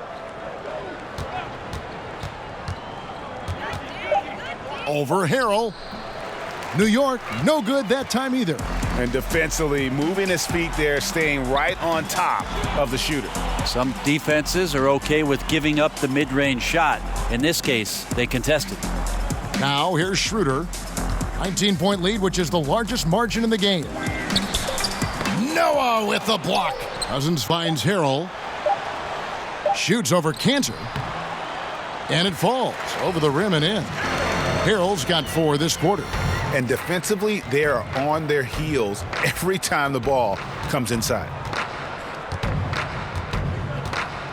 Over Harrell. New York, no good that time either. And defensively, moving his feet there, staying right on top of the shooter. Some defenses are okay with giving up the mid-range shot. In this case, they contested. Now here's Schroeder. 19-point lead, which is the largest margin in the game. Noah with the block. Cousins finds Harrell. Shoots over Cantor. And it falls over the rim and in. Harrell's got 4 this quarter. And defensively, they are on their heels every time the ball comes inside.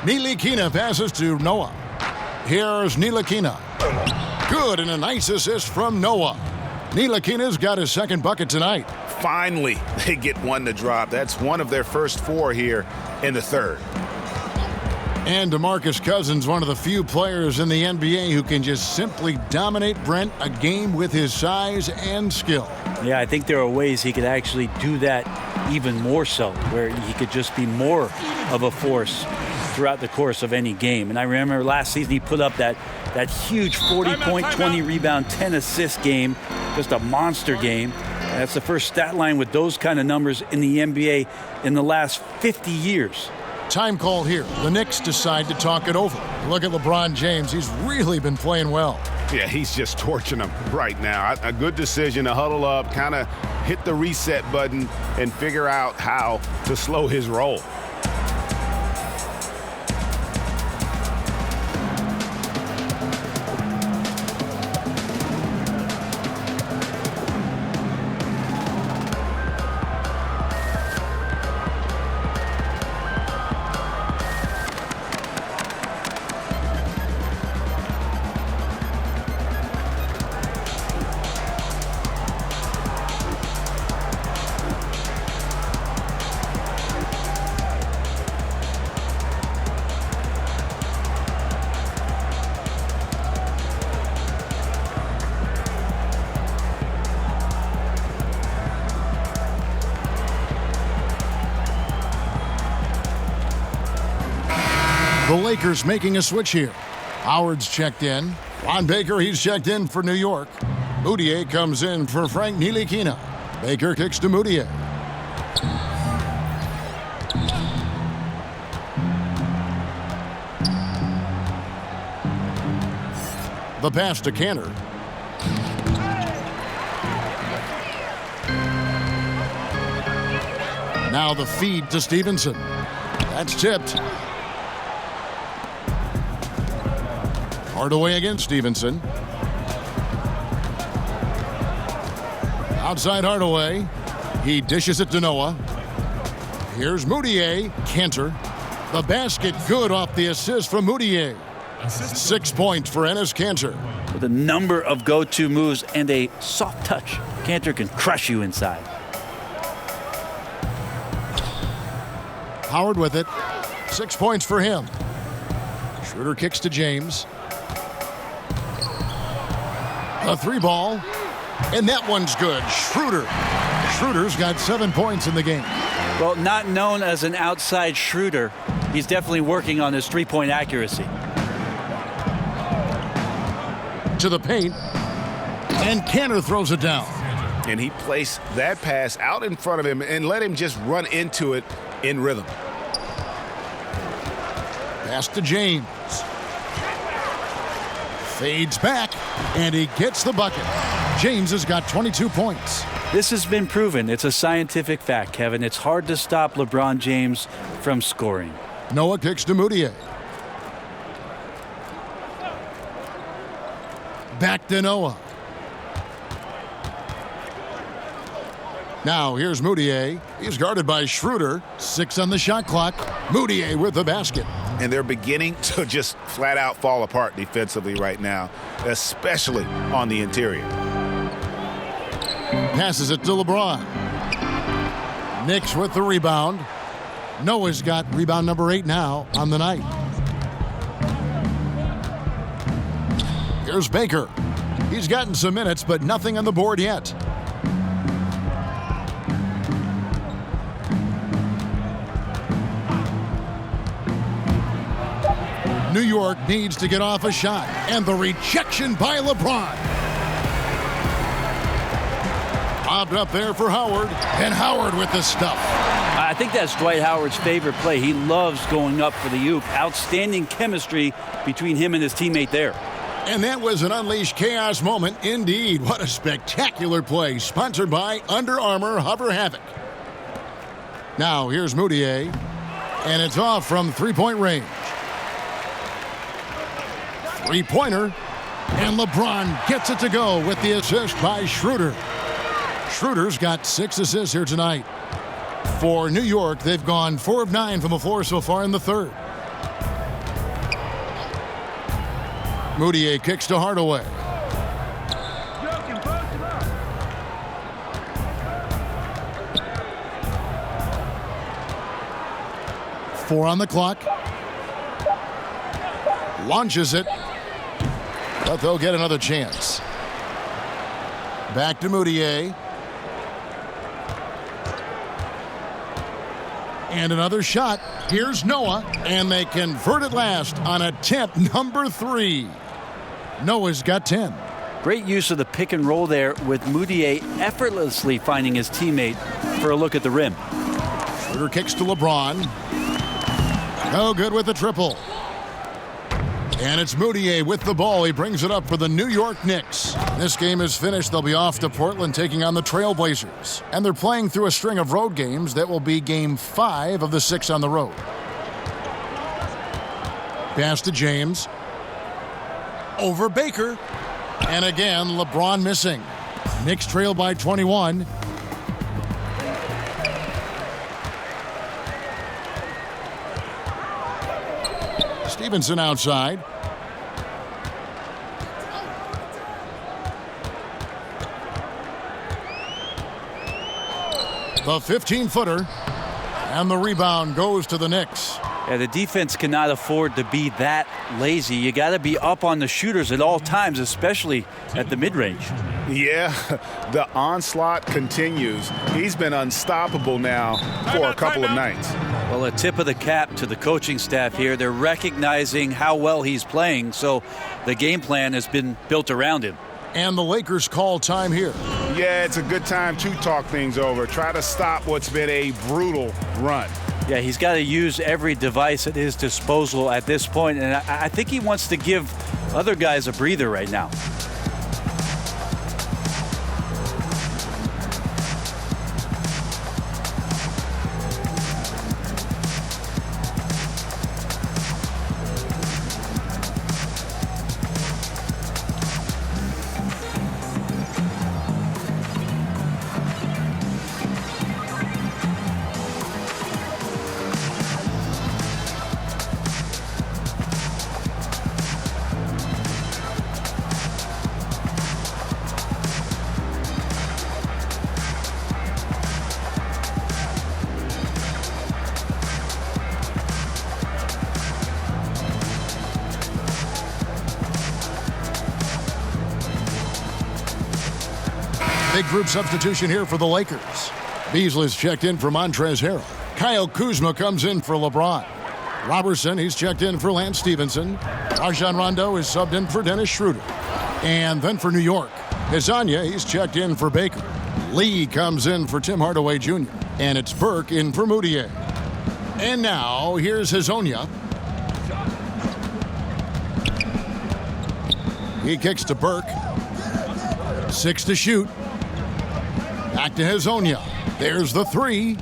Ntilikina passes to Noah. Here's Ntilikina. Good, and a nice assist from Noah. Ntilikina's got his second bucket tonight. Finally, they get one to drop. That's one of their first 4 here in the third. And DeMarcus Cousins, one of the few players in the NBA who can just simply dominate Brent a game with his size and skill. Yeah, I think there are ways he could actually do that even more so, where he could just be more of a force throughout the course of any game. And I remember last season he put up that huge 40-point, 20-rebound, 10-assist game, just a monster game. And that's the first stat line with those kind of numbers in the NBA in the last 50 years. Time call here. The Knicks decide to talk it over. Look at LeBron James. He's really been playing well. Yeah, he's just torching them right now. A good decision to huddle up, kind of hit the reset button, and figure out how to slow his roll. The Lakers making a switch here. Howard's checked in. Ron Baker, he's checked in for New York. Moutier comes in for Frank Ntilikina. Baker kicks to Moutier. The pass to Cantor. Now the feed to Stevenson. That's tipped. Hardaway against Stevenson. Outside Hardaway. He dishes it to Noah. Here's Moutier. Cantor. The basket good off the assist from Moutier. 6 points for Enes Kanter. With a number of go-to moves and a soft touch, Kanter can crush you inside. Howard with it. 6 points for him. Schroeder kicks to James. A 3-ball. And that one's good. Schroeder's got 7 points in the game. Well, not known as an outside shooter, he's definitely working on his three-point accuracy. To the paint. And Cantor throws it down. And he placed that pass out in front of him and let him just run into it in rhythm. Pass to James. Fades back, and he gets the bucket. James has got 22 points. This has been proven. It's a scientific fact, Kevin. It's hard to stop LeBron James from scoring. Noah kicks to Moutier. Back to Noah. Now here's Moutier. He's guarded by Schroeder. 6 on the shot clock. Moutier with the basket. And they're beginning to just flat out fall apart defensively right now, especially on the interior. Passes it to LeBron. Knicks with the rebound. Noah's got rebound number 8 now on the night. Here's Baker. He's gotten some minutes, but nothing on the board yet. New York needs to get off a shot, and the rejection by LeBron. Bobbed up there for Howard, and Howard with the stuff. I think that's Dwight Howard's favorite play. He loves going up for the oop. Outstanding chemistry between him and his teammate there. And that was an unleashed chaos moment indeed. What a spectacular play, sponsored by Under Armour Hover Havoc. Now here's Moutier, and it's off from three-point range. Three-pointer, and LeBron gets it to go with the assist by Schroeder. Schroeder's got 6 assists here tonight. For New York, they've gone 4 of 9 from the floor so far in the third. Moutier kicks to Hardaway. Four on the clock. Launches it. But they'll get another chance. Back to Moutier. And another shot. Here's Noah. And they convert at last on attempt number 3. Noah's got 10. Great use of the pick and roll there with Moutier effortlessly finding his teammate for a look at the rim. Schroeder kicks to LeBron. No good with the triple. And it's Moutier with the ball. He brings it up for the New York Knicks. This game is finished. They'll be off to Portland taking on the Trailblazers. And they're playing through a string of road games. That will be game 5 of the 6 on the road. Pass to James. Over Baker. And again, LeBron missing. Knicks trail by 21. Stevenson outside. The 15-footer. And the rebound goes to the Knicks. Yeah, the defense cannot afford to be that lazy. You got to be up on the shooters at all times, especially at the mid-range. Yeah, the onslaught continues. He's been unstoppable now for a couple of nights. Well, a tip of the cap to the coaching staff here. They're recognizing how well he's playing, so the game plan has been built around him. And the Lakers call time here. Yeah, it's a good time to talk things over. Try to stop what's been a brutal run. Yeah, he's got to use every device at his disposal at this point, and I think he wants to give other guys a breather right now. Big group substitution here for the Lakers. Beasley's checked in for Montrezl Harrell. Kyle Kuzma comes in for LeBron. Robertson, he's checked in for Lance Stevenson. Rajon Rondo is subbed in for Dennis Schroeder. And then for New York, Hezonja, he's checked in for Baker. Lee comes in for Tim Hardaway Jr. And it's Burke in for Moutier. And now, here's Hezonja. He kicks to Burke. 6 to shoot. Back to Hezonja. There's the 3.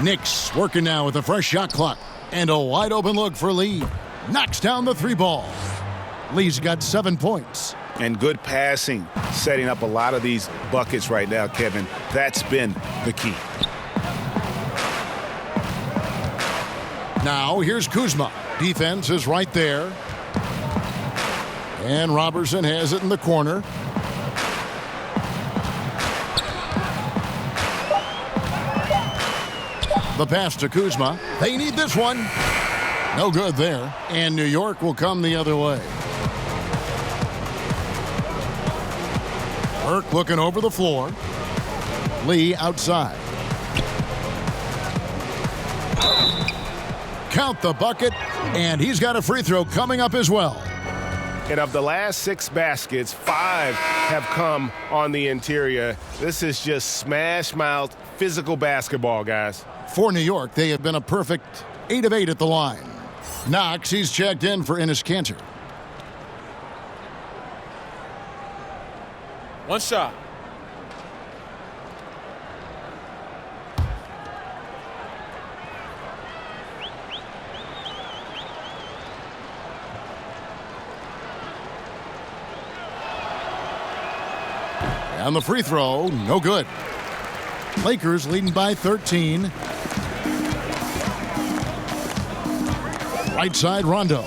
Knicks working now with a fresh shot clock. And a wide open look for Lee. Knocks down the 3 ball. Lee's got 7 points. And good passing, setting up a lot of these buckets right now, Kevin. That's been the key. Now here's Kuzma. Defense is right there. And Robertson has it in the corner. The pass to Kuzma. They need this one. No good there. And New York will come the other way. Burke looking over the floor. Lee outside. Count the bucket, and he's got a free throw coming up as well. And of the last 6 baskets, 5 have come on the interior. This is just smash-mouth physical basketball, guys. For New York, they have been a perfect 8 of 8 at the line. Knox, he's checked in for Enes Kanter. One shot. And the free throw, no good. Lakers leading by 13. Right side, Rondo.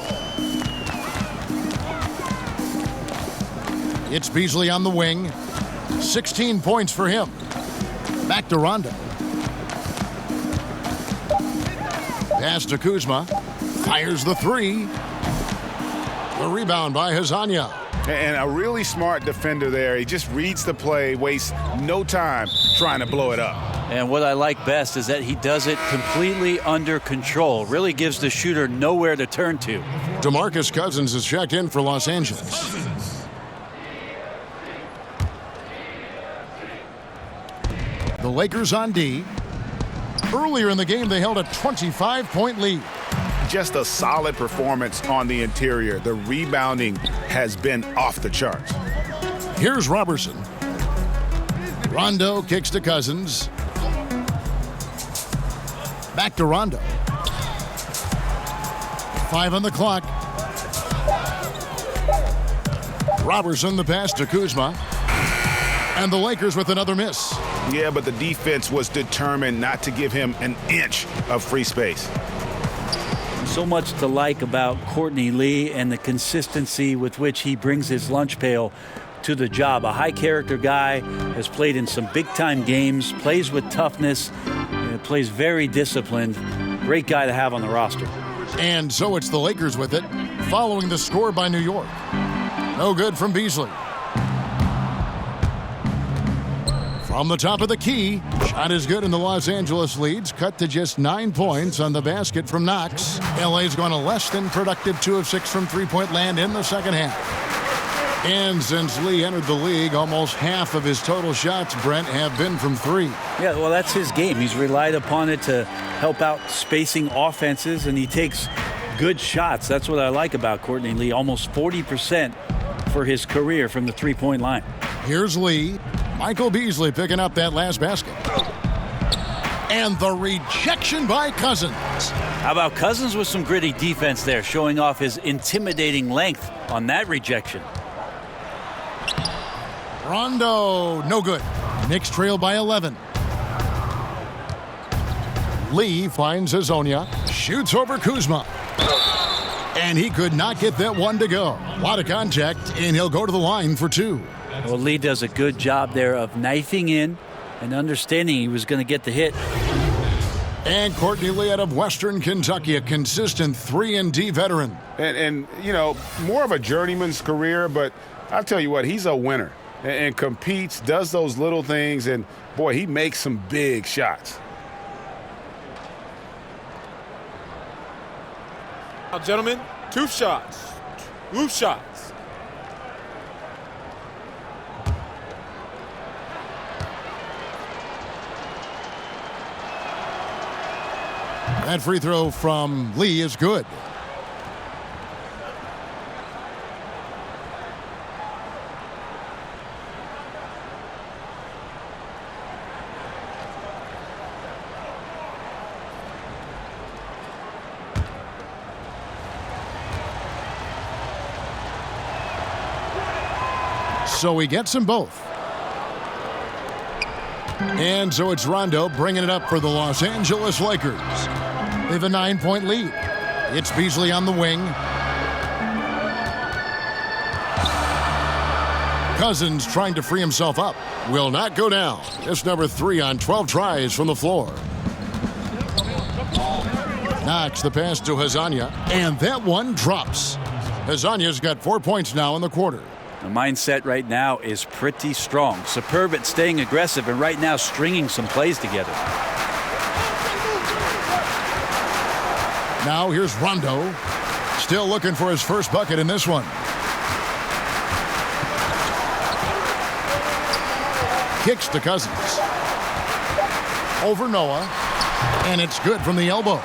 It's Beasley on the wing. 16 points for him. Back to Rondo. Pass to Kuzma. Fires the 3. The rebound by Hazanya. And a really smart defender there. He just reads the play, wastes no time trying to blow it up. And what I like best is that he does it completely under control. Really gives the shooter nowhere to turn to. DeMarcus Cousins is checked in for Los Angeles. The Lakers on D. Earlier in the game, they held a 25-point lead. Just a solid performance on the interior. The rebounding has been off the charts. Here's Robertson. Rondo kicks to Cousins. Back to Rondo. 5 on the clock. Robertson the pass to Kuzma. And the Lakers with another miss. Yeah, but the defense was determined not to give him an inch of free space. So much to like about Courtney Lee and the consistency with which he brings his lunch pail to the job. A high-character guy, has played in some big-time games, plays with toughness, plays very disciplined. Great guy to have on the roster. And so it's the Lakers with it, following the score by New York. No good from Beasley. From the top of the key, shot is good, and the Los Angeles leads cut to just 9 points on the basket from Knox. LA's gone a less than productive 2 of 6 from three-point land in the second half. And since Lee entered the league, almost half of his total shots, Brent, have been from 3. Yeah, well, that's his game. He's relied upon it to help out spacing offenses, and he takes good shots. That's what I like about Courtney Lee. Almost 40% for his career from the three-point line. Here's Lee. Michael Beasley picking up that last basket. And the rejection by Cousins. How about Cousins with some gritty defense there, showing off his intimidating length on that rejection. Rondo, no good. Knicks trail by 11. Lee finds Hazonia, shoots over Kuzma. And he could not get that one to go. A lot of contact, and he'll go to the line for 2. Well, Lee does a good job there of knifing in and understanding he was going to get the hit. And Courtney Lee out of Western Kentucky, a consistent 3-and-D veteran. And you know, more of a journeyman's career, but I'll tell you what, he's a winner and competes, does those little things, and, boy, he makes some big shots. Now, gentlemen, 2 shots. 2 shots. That free throw from Lee is good. So he gets them both. And so it's Rondo bringing it up for the Los Angeles Lakers. They have a 9-point lead. It's Beasley on the wing. Cousins trying to free himself up. Will not go down. It's number 3 on 12 tries from the floor. Knox the pass to Hazanya, and that one drops. Hazanya's got 4 points now in the quarter. The mindset right now is pretty strong. Superb at staying aggressive and right now stringing some plays together. Now here's Rondo. Still looking for his first bucket in this one. Kicks to Cousins. Over Noah. And it's good from the elbow.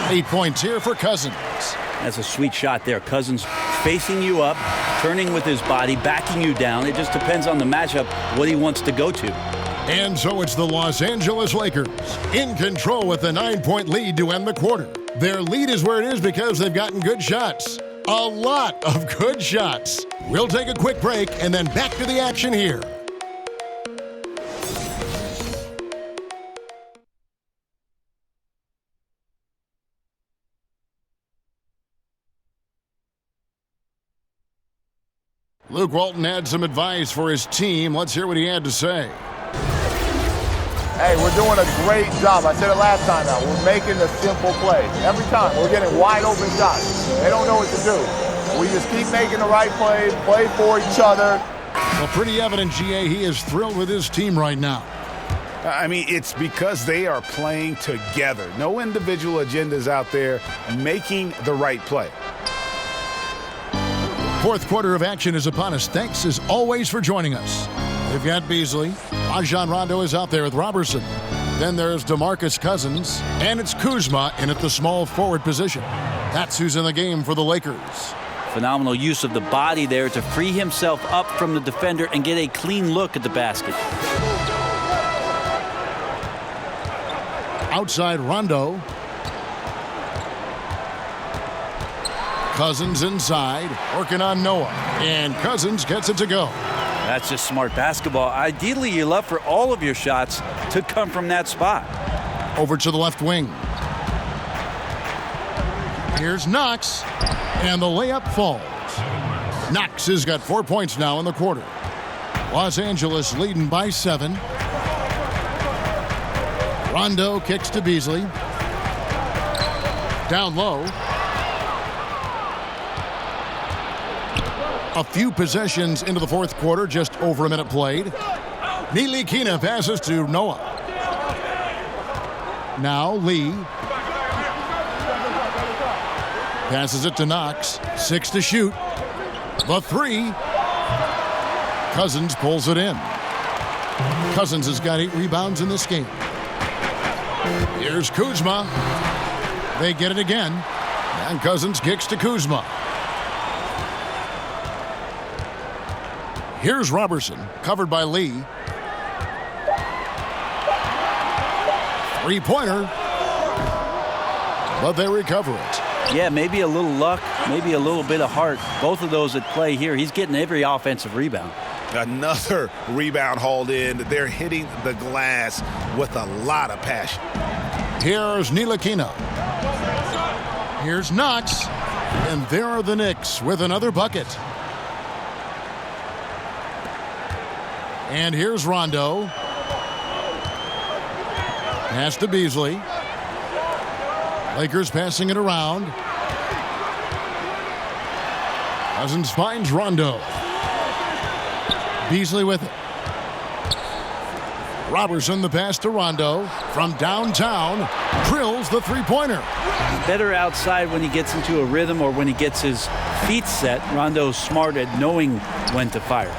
8 points here for Cousins. That's a sweet shot there. Cousins facing you up, turning with his body, backing you down. It just depends on the matchup, what he wants to go to. And so it's the Los Angeles Lakers in control with a 9-point lead to end the quarter. Their lead is where it is because they've gotten good shots. A lot of good shots. We'll take a quick break and then back to the action here. Luke Walton had some advice for his team. Let's hear what he had to say. Hey, we're doing a great job. I said it last time now. We're making the simple play. Every time we're getting wide open shots. They don't know what to do. We just keep making the right plays, play for each other. Well, pretty evident, GA, he is thrilled with his team right now. I mean, it's because they are playing together. No individual agendas out there making the right play. Fourth quarter of action is upon us. Thanks, as always, for joining us. We've got Beasley. Rajon Rondo is out there with Robertson. Then there's DeMarcus Cousins. And it's Kuzma in at the small forward position. That's who's in the game for the Lakers. Phenomenal use of the body there to free himself up from the defender and get a clean look at the basket. Outside Rondo. Cousins inside, working on Noah. And Cousins gets it to go. That's just smart basketball. Ideally, you love for all of your shots to come from that spot. Over to the left wing. Here's Knox. And the layup falls. Knox has got 4 points now in the quarter. Los Angeles leading by 7. Rondo kicks to Beasley. Down low. A few possessions into the fourth quarter, just over a minute played. Ntilikina passes to Noah. Now Lee. Passes it to Knox. 6 to shoot. The 3. Cousins pulls it in. Cousins has got 8 rebounds in this game. Here's Kuzma. They get it again. And Cousins kicks to Kuzma. Here's Robertson, covered by Lee. 3-pointer. But they recover it. Yeah, maybe a little luck, maybe a little bit of heart. Both of those at play here. He's getting every offensive rebound. Another rebound hauled in. They're hitting the glass with a lot of passion. Here's Ntilikina. Here's Knox. And there are the Knicks with another bucket. And here's Rondo. Pass to Beasley. Lakers passing it around. Cousins finds Rondo. Beasley with it. Robertson the pass to Rondo. From downtown, drills the 3-pointer. Better outside when he gets into a rhythm or when he gets his feet set. Rondo's smart at knowing when to fire.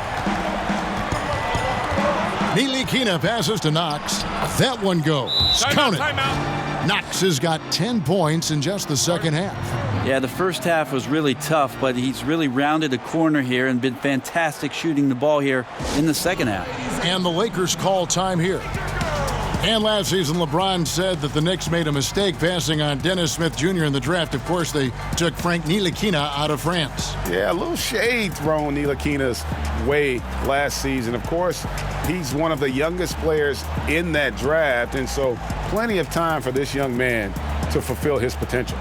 Ntilikina passes to Knox. That one goes. Count it. Knox has got 10 points in just the second half. Yeah, the first half was really tough, but he's really rounded a corner here and been fantastic shooting the ball here in the second half. And the Lakers call time here. And last season, LeBron said that the Knicks made a mistake passing on Dennis Smith Jr. in the draft. Of course, they took Frank Ntilikina out of France. Yeah, a little shade thrown Ntilikina's way last season. Of course, he's one of the youngest players in that draft, and so plenty of time for this young man to fulfill his potential.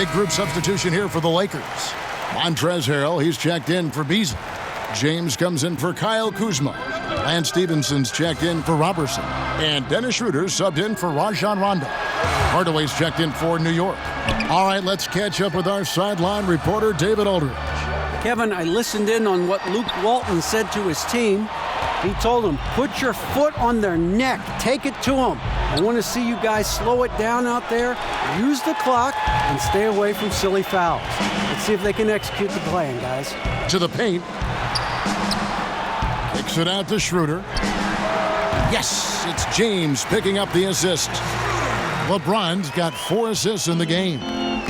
big group substitution here for the Lakers. Montrezl Harrell, he's checked in for Beasley. James comes in for Kyle Kuzma. Lance Stevenson's checked in for Robertson. And Dennis Schroeder's subbed in for Rajon Rondo. Hardaway's checked in for New York. All right, let's catch up with our sideline reporter, David Aldridge. Kevin, I listened in on what Luke Walton said to his team. He told them, put your foot on their neck. Take it to them. I want to see you guys slow it down out there, use the clock, and stay away from silly fouls. Let's see if they can execute the plan, guys. To the paint. Kicks it out to Schroeder. Yes, it's James picking up the assist. LeBron's got 4 assists in the game.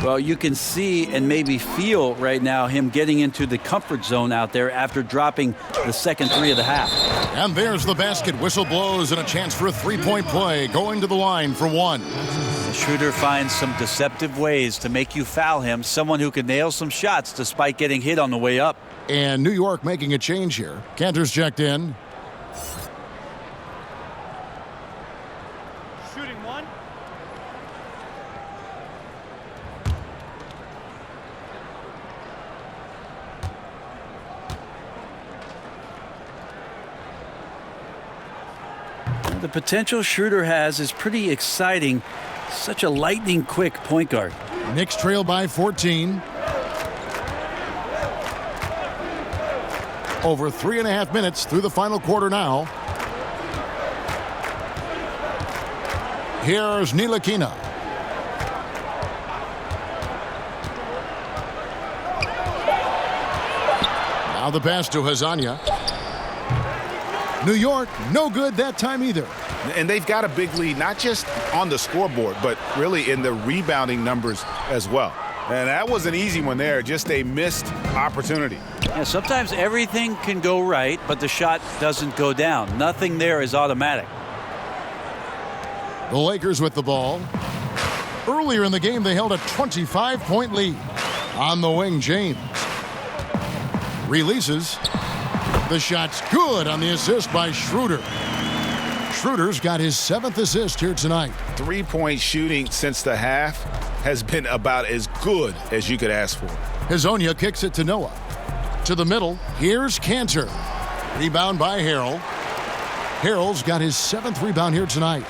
Well, you can see and maybe feel right now him getting into the comfort zone out there after dropping the second 3 of the half. And there's the basket. Whistle blows and a chance for a 3-point play. Going to the line for 1. Schroeder finds some deceptive ways to make you foul him. Someone who can nail some shots despite getting hit on the way up. And New York making a change here. Cantor's checked in. Shooting 1. The potential Schroeder has is pretty exciting. Such a lightning-quick point guard. Knicks trail by 14. Over 3.5 minutes through the final quarter now. Here's Ntilikina. Now the pass to Hazanya. New York, no good that time either. And they've got a big lead, not just on the scoreboard, but really in the rebounding numbers as well. And that was an easy one there, just a missed opportunity. Yeah, sometimes everything can go right, but the shot doesn't go down. Nothing there is automatic. The Lakers with the ball. Earlier in the game, they held a 25-point lead. On the wing, James. Releases. The shot's good on the assist by Schroeder. Schroeder's got his 7th assist here tonight. 3-point shooting since the half has been about as good as you could ask for. Hazonia kicks it to Noah. To the middle, here's Cantor. Rebound by Harrell. Harrell's got his 7th rebound here tonight.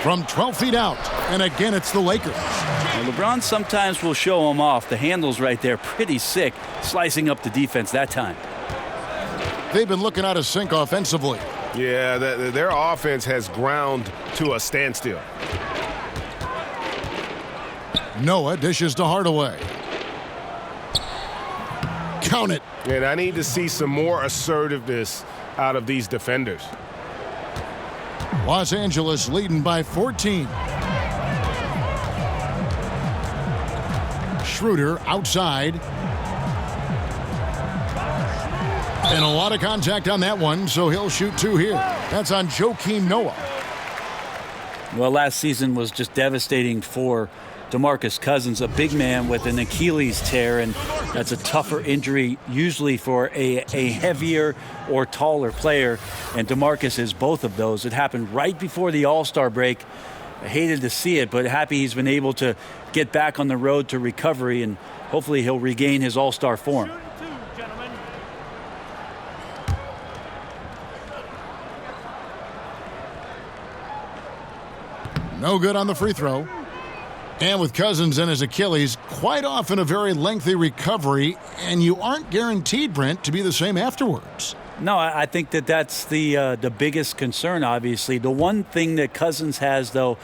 From 12 feet out, and again it's the Lakers. Well, LeBron sometimes will show him off. The handle's right there, pretty sick, slicing up the defense that time. They've been looking out of sync offensively. Yeah, their offense has ground to a standstill. Noah dishes to Hardaway. Count it. And I need to see some more assertiveness out of these defenders. Los Angeles leading by 14. Schroeder outside. And a lot of contact on that one, so he'll shoot 2 here. That's on Joakim Noah. Well, last season was just devastating for DeMarcus Cousins, a big man with an Achilles tear, and that's a tougher injury usually for a heavier or taller player, and DeMarcus is both of those. It happened right before the All-Star break. I hated to see it, but happy he's been able to get back on the road to recovery, and hopefully he'll regain his All-Star form. No good on the free throw. And with Cousins and his Achilles, quite often a very lengthy recovery, and you aren't guaranteed, Brent, to be the same afterwards. No, I think that's the biggest concern, obviously. The one thing that Cousins has, though,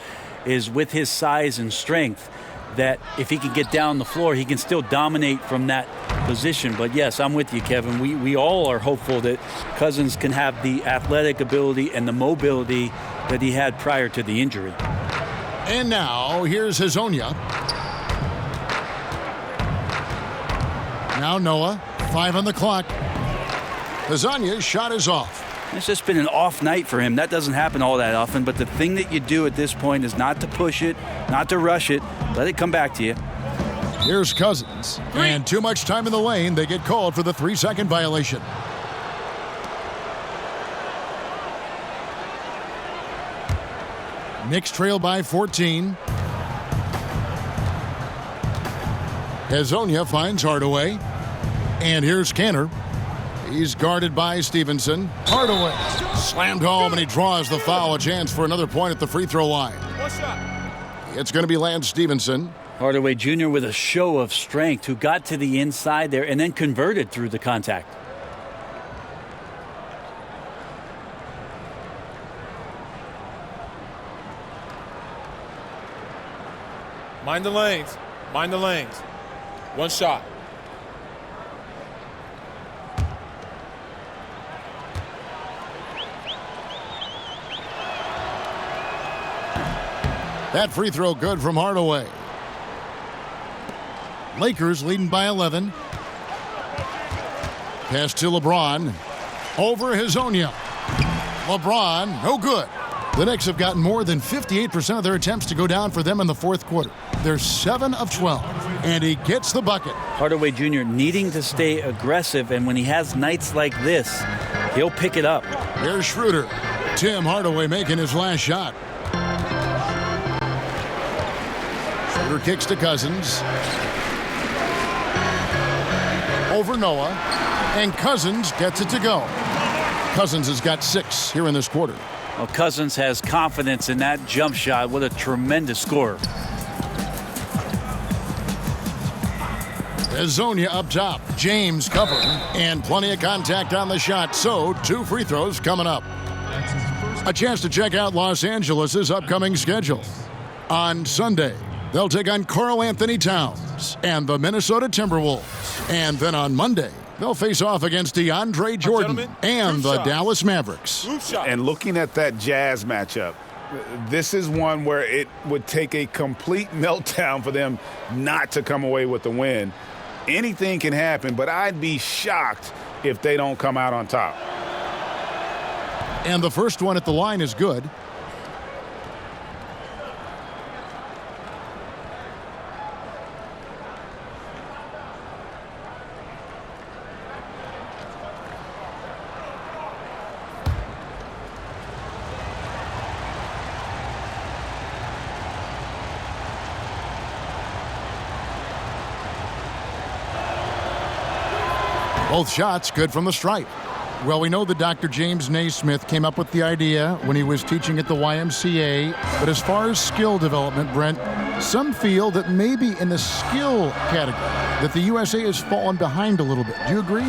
is with his size and strength, that if he can get down the floor, he can still dominate from that position. But, yes, I'm with you, Kevin. We all are hopeful that Cousins can have the athletic ability and the mobility that he had prior to the injury. And now, here's Hazonia. Now Noah, 5 on the clock. Hazonia's shot is off. It's just been an off night for him. That doesn't happen all that often, but the thing that you do at this point is not to push it, not to rush it. Let it come back to you. Here's Cousins. And too much time in the lane. They get called for the 3-second violation. Knicks trail by 14. Hezonja finds Hardaway. And here's Kanter. He's guarded by Stevenson. Hardaway slammed home, and he draws the foul. A chance for another point at the free throw line. It's going to be Lance Stevenson. Hardaway Jr. with a show of strength, who got to the inside there and then converted through the contact. Mind the lanes. Mind the lanes. One shot. That free throw good from Hardaway. Lakers leading by 11. Pass to LeBron. Over Hezonja. LeBron, no good. The Knicks have gotten more than 58% of their attempts to go down for them in the fourth quarter. They're 7 of 12, and he gets the bucket. Hardaway Jr. needing to stay aggressive, and when he has nights like this, he'll pick it up. Here's Schroeder. Tim Hardaway making his last shot. Schroeder kicks to Cousins. Over Noah, and Cousins gets it to go. Cousins has got 6 here in this quarter. Well, Cousins has confidence in that jump shot. What a tremendous scorer. Hezonja up top. James covering, and plenty of contact on the shot. So 2 free throws coming up. A chance to check out Los Angeles' upcoming schedule. On Sunday, they'll take on Karl Anthony Towns and the Minnesota Timberwolves. And then on Monday, they'll face off against DeAndre Jordan and the Dallas Mavericks. And looking at that Jazz matchup, this is one where it would take a complete meltdown for them not to come away with the win. Anything can happen, but I'd be shocked if they don't come out on top. And the first one at the line is good. Both shots good from the stripe. Well, we know that Dr. James Naismith came up with the idea when he was teaching at the YMCA. But as far as skill development, Brent, some feel that maybe in the skill category that the USA has fallen behind a little bit. Do you agree?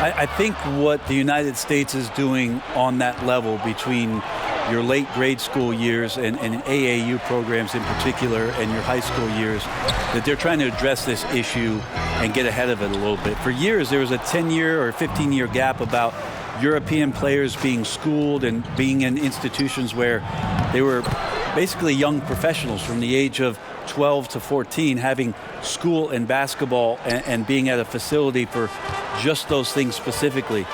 I think what the United States is doing on that level between your late grade school years and AAU programs in particular and your high school years, that they're trying to address this issue and get ahead of it a little bit. For years, there was a 10-year or 15-year gap about European players being schooled and being in institutions where they were basically young professionals from the age of 12 to 14 having school and basketball and being at a facility for just those things specifically.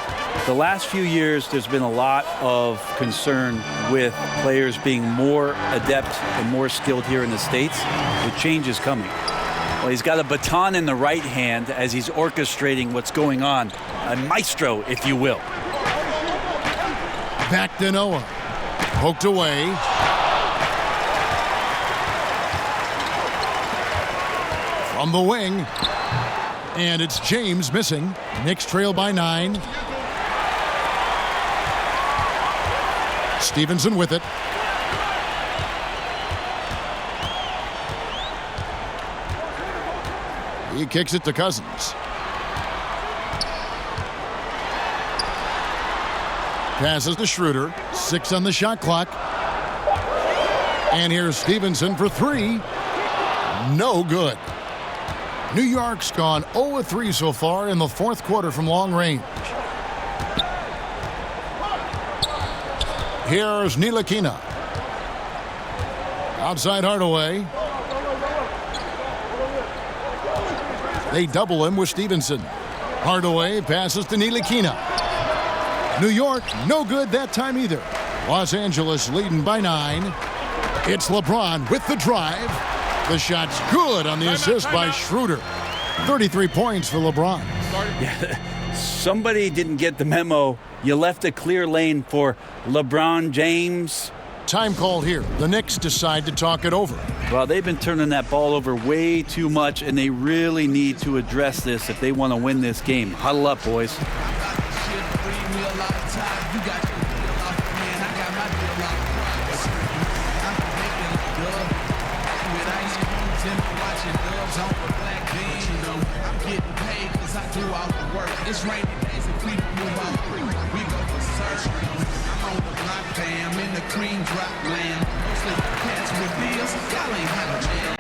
The last few years, there's been a lot of concern with players being more adept and more skilled here in the States. The change is coming. Well, he's got a baton in the right hand as he's orchestrating what's going on. A maestro, if you will. Back to Noah. Poked away. From the wing. And it's James missing. Knicks trail by 9. Stevenson with it. He kicks it to Cousins. Passes to Schroeder. 6 on the shot clock. And here's Stevenson for 3. No good. New York's gone 0-3 so far in the fourth quarter from long range. Here's Ntilikina. Outside Hardaway. They double him with Stevenson. Hardaway passes to Ntilikina. New York, no good that time either. Los Angeles leading by 9. It's LeBron with the drive. The shot's good on the assist by Schroeder. 33 points for LeBron. Yeah, somebody didn't get the memo. You left a clear lane for LeBron James. Time called here. The Knicks decide to talk it over. Well, they've been turning that ball over way too much, and they really need to address this if they want to win this game. Huddle up, boys. It's raining days and we don't move out. We go for search. I'm on the block, fam, in the cream drop land. Mostly cats with deals, y'all ain't have a chance.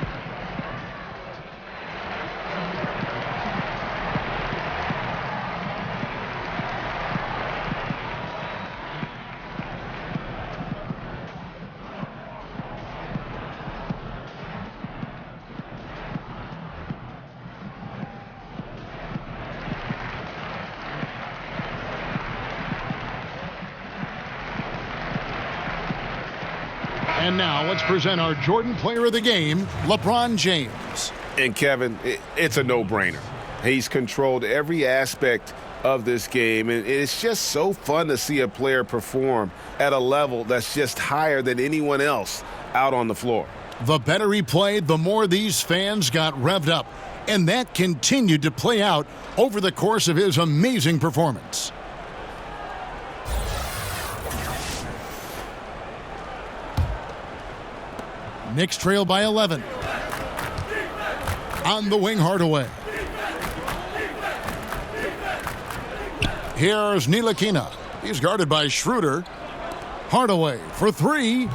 And now let's present our Jordan Player of the Game, LeBron James. And Kevin, it's a no-brainer. He's controlled every aspect of this game, and it's just so fun to see a player perform at a level that's just higher than anyone else out on the floor. The better he played, the more these fans got revved up, and that continued to play out over the course of his amazing performance. Knicks trail by 11. On the wing, Hardaway. Here's Ntilikina. He's guarded by Schroeder. Hardaway for three.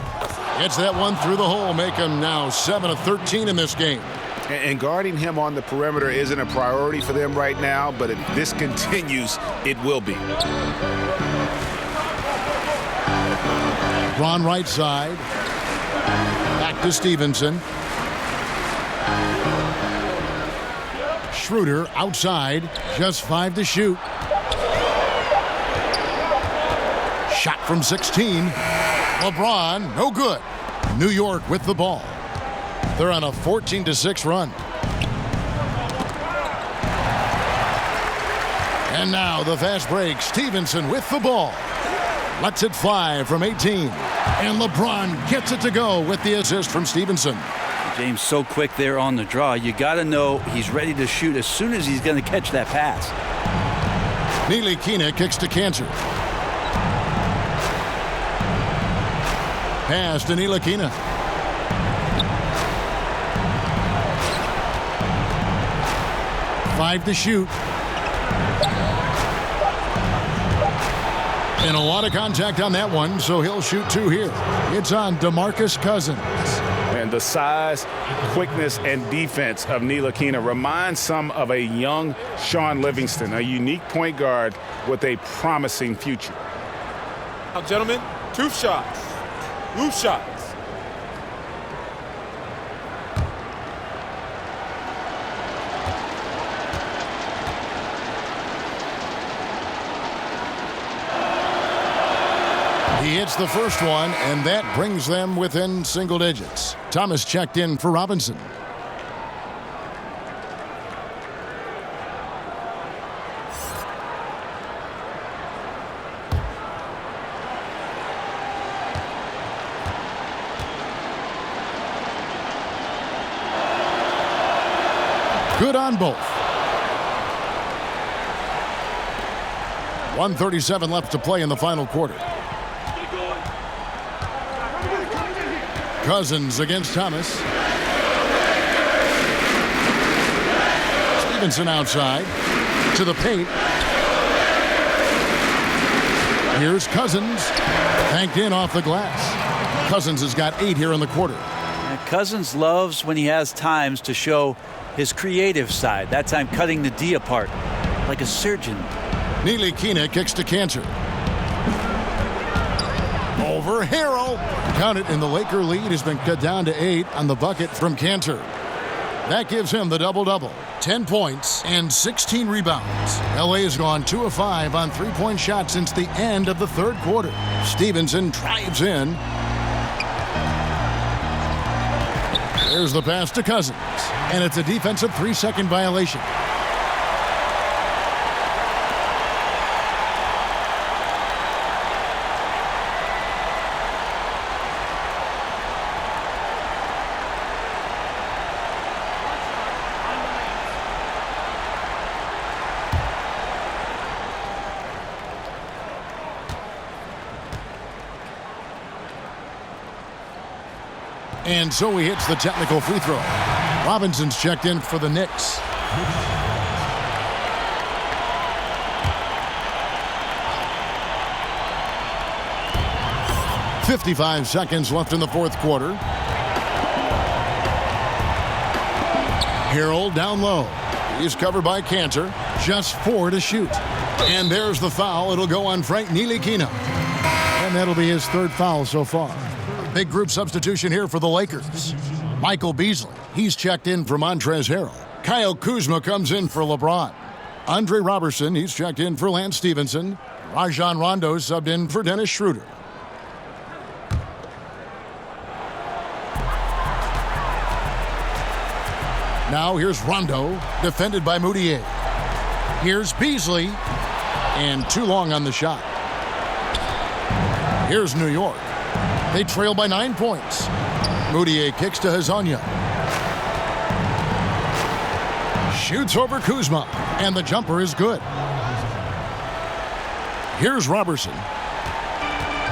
Gets that one through the hole, make him now 7 of 13 in this game. And guarding him on the perimeter isn't a priority for them right now, but if this continues, it will be. Ron right side. Back to Stevenson. Schroeder outside, just 5 to shoot. Shot from 16. LeBron, no good. New York with the ball. They're on a 14-6 run. And now the fast break. Stevenson with the ball. Lets it fly from 18. And LeBron gets it to go with the assist from Stevenson. James so quick there on the draw. You got to know he's ready to shoot as soon as he's going to catch that pass. Ntilikina kicks to Cantor. Pass to Ntilikina. Five to shoot. And a lot of contact on that one, so he'll shoot 2 here. It's on DeMarcus Cousins. And the size, quickness, and defense of Ntilikina reminds some of a young Sean Livingston, a unique point guard with a promising future. Now, gentlemen, 2 shots. Loose shots. He hits the first one, and that brings them within single digits. Thomas checked in for Robinson. Good on both. 1:37 left to play in the final quarter. Cousins against Thomas. Stevenson outside to the paint. Here's Cousins. Banked in off the glass. Cousins has got 8 here in the quarter. And Cousins loves when he has times to show his creative side. That time cutting the D apart like a surgeon. Ntilikina kicks to Cantor. Over Harrell. Count it, and the Laker lead has been cut down to 8 on the bucket from Cantor. That gives him the double-double. 10 points and 16 rebounds. LA has gone 2 of 5 on three-point shots since the end of the third quarter. Stevenson drives in. There's the pass to Cousins. And it's a defensive 3-second violation. And so he hits the technical free throw. Robinson's checked in for the Knicks. .55 seconds left in the fourth quarter. Harrell down low. He's covered by Cantor. Just 4 to shoot. And there's the foul. It'll go on Frank Ntilikina. And that'll be his 3rd foul so far. A big group substitution here for the Lakers. Michael Beasley, he's checked in for Montrezl Harrell. Kyle Kuzma comes in for LeBron. Andre Robertson, he's checked in for Lance Stevenson. Rajon Rondo subbed in for Dennis Schroeder. Now here's Rondo, defended by Moutier. Here's Beasley, and too long on the shot. Here's New York. They trail by 9 points. Moutier kicks to Hezonja. Shoots over Kuzma, and the jumper is good. Here's Robertson.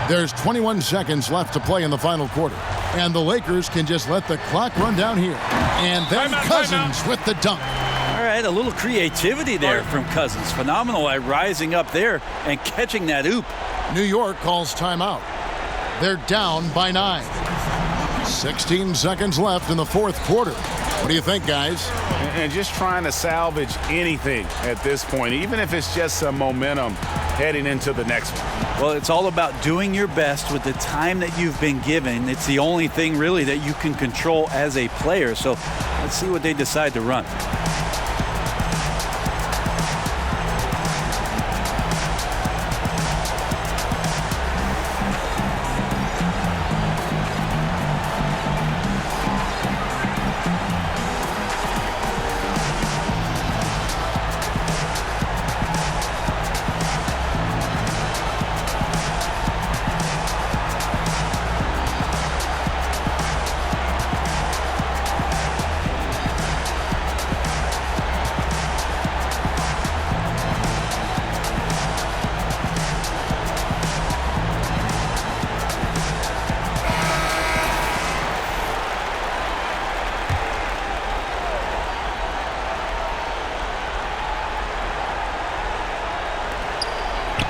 There's 21 seconds left to play in the final quarter, and the Lakers can just let the clock run down here. And then Cousins with the dunk. All right, a little creativity there from Cousins. Phenomenal at rising up there and catching that oop. New York calls timeout. They're down by 9. 16 seconds left in the fourth quarter. What do you think, guys? And just trying to salvage anything at this point, even if it's just some momentum heading into the next one. Well, it's all about doing your best with the time that you've been given. It's the only thing really that you can control as a player. So let's see what they decide to run.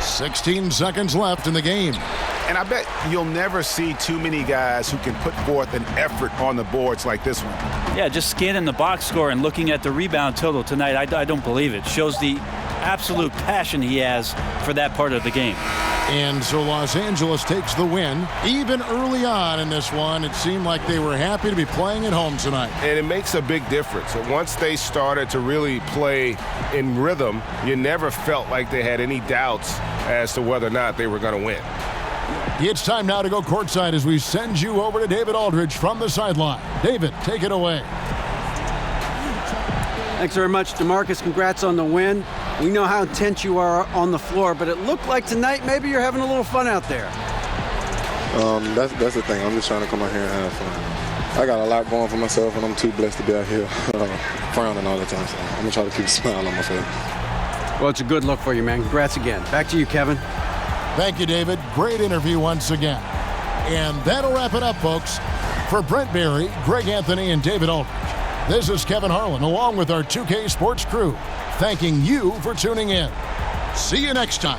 .16 seconds left in the game. And I bet you'll never see too many guys who can put forth an effort on the boards like this one. Yeah, just scanning the box score and looking at the rebound total tonight, I don't believe it. Shows the absolute passion he has for that part of the game. And so Los Angeles takes the win. Even early on in this one, it seemed like they were happy to be playing at home tonight. And it makes a big difference. Once they started to really play in rhythm, you never felt like they had any doubts as to whether or not they were going to win. It's time now to go courtside as we send you over to David Aldridge from the sideline. David, take it away. Thanks very much, DeMarcus. Congrats on the win. We know how intense you are on the floor, but it looked like tonight maybe you're having a little fun out there. That's the thing. I'm just trying to come out here and have fun. I got a lot going for myself, and I'm too blessed to be out here frowning all the time. So I'm going to try to keep a smile on my face. Well, it's a good look for you, man. Congrats again. Back to you, Kevin. Thank you, David. Great interview once again. And that'll wrap it up, folks. For Brent Barry, Greg Anthony, and David Aldridge, this is Kevin Harlan, along with our 2K Sports crew, thanking you for tuning in. See you next time.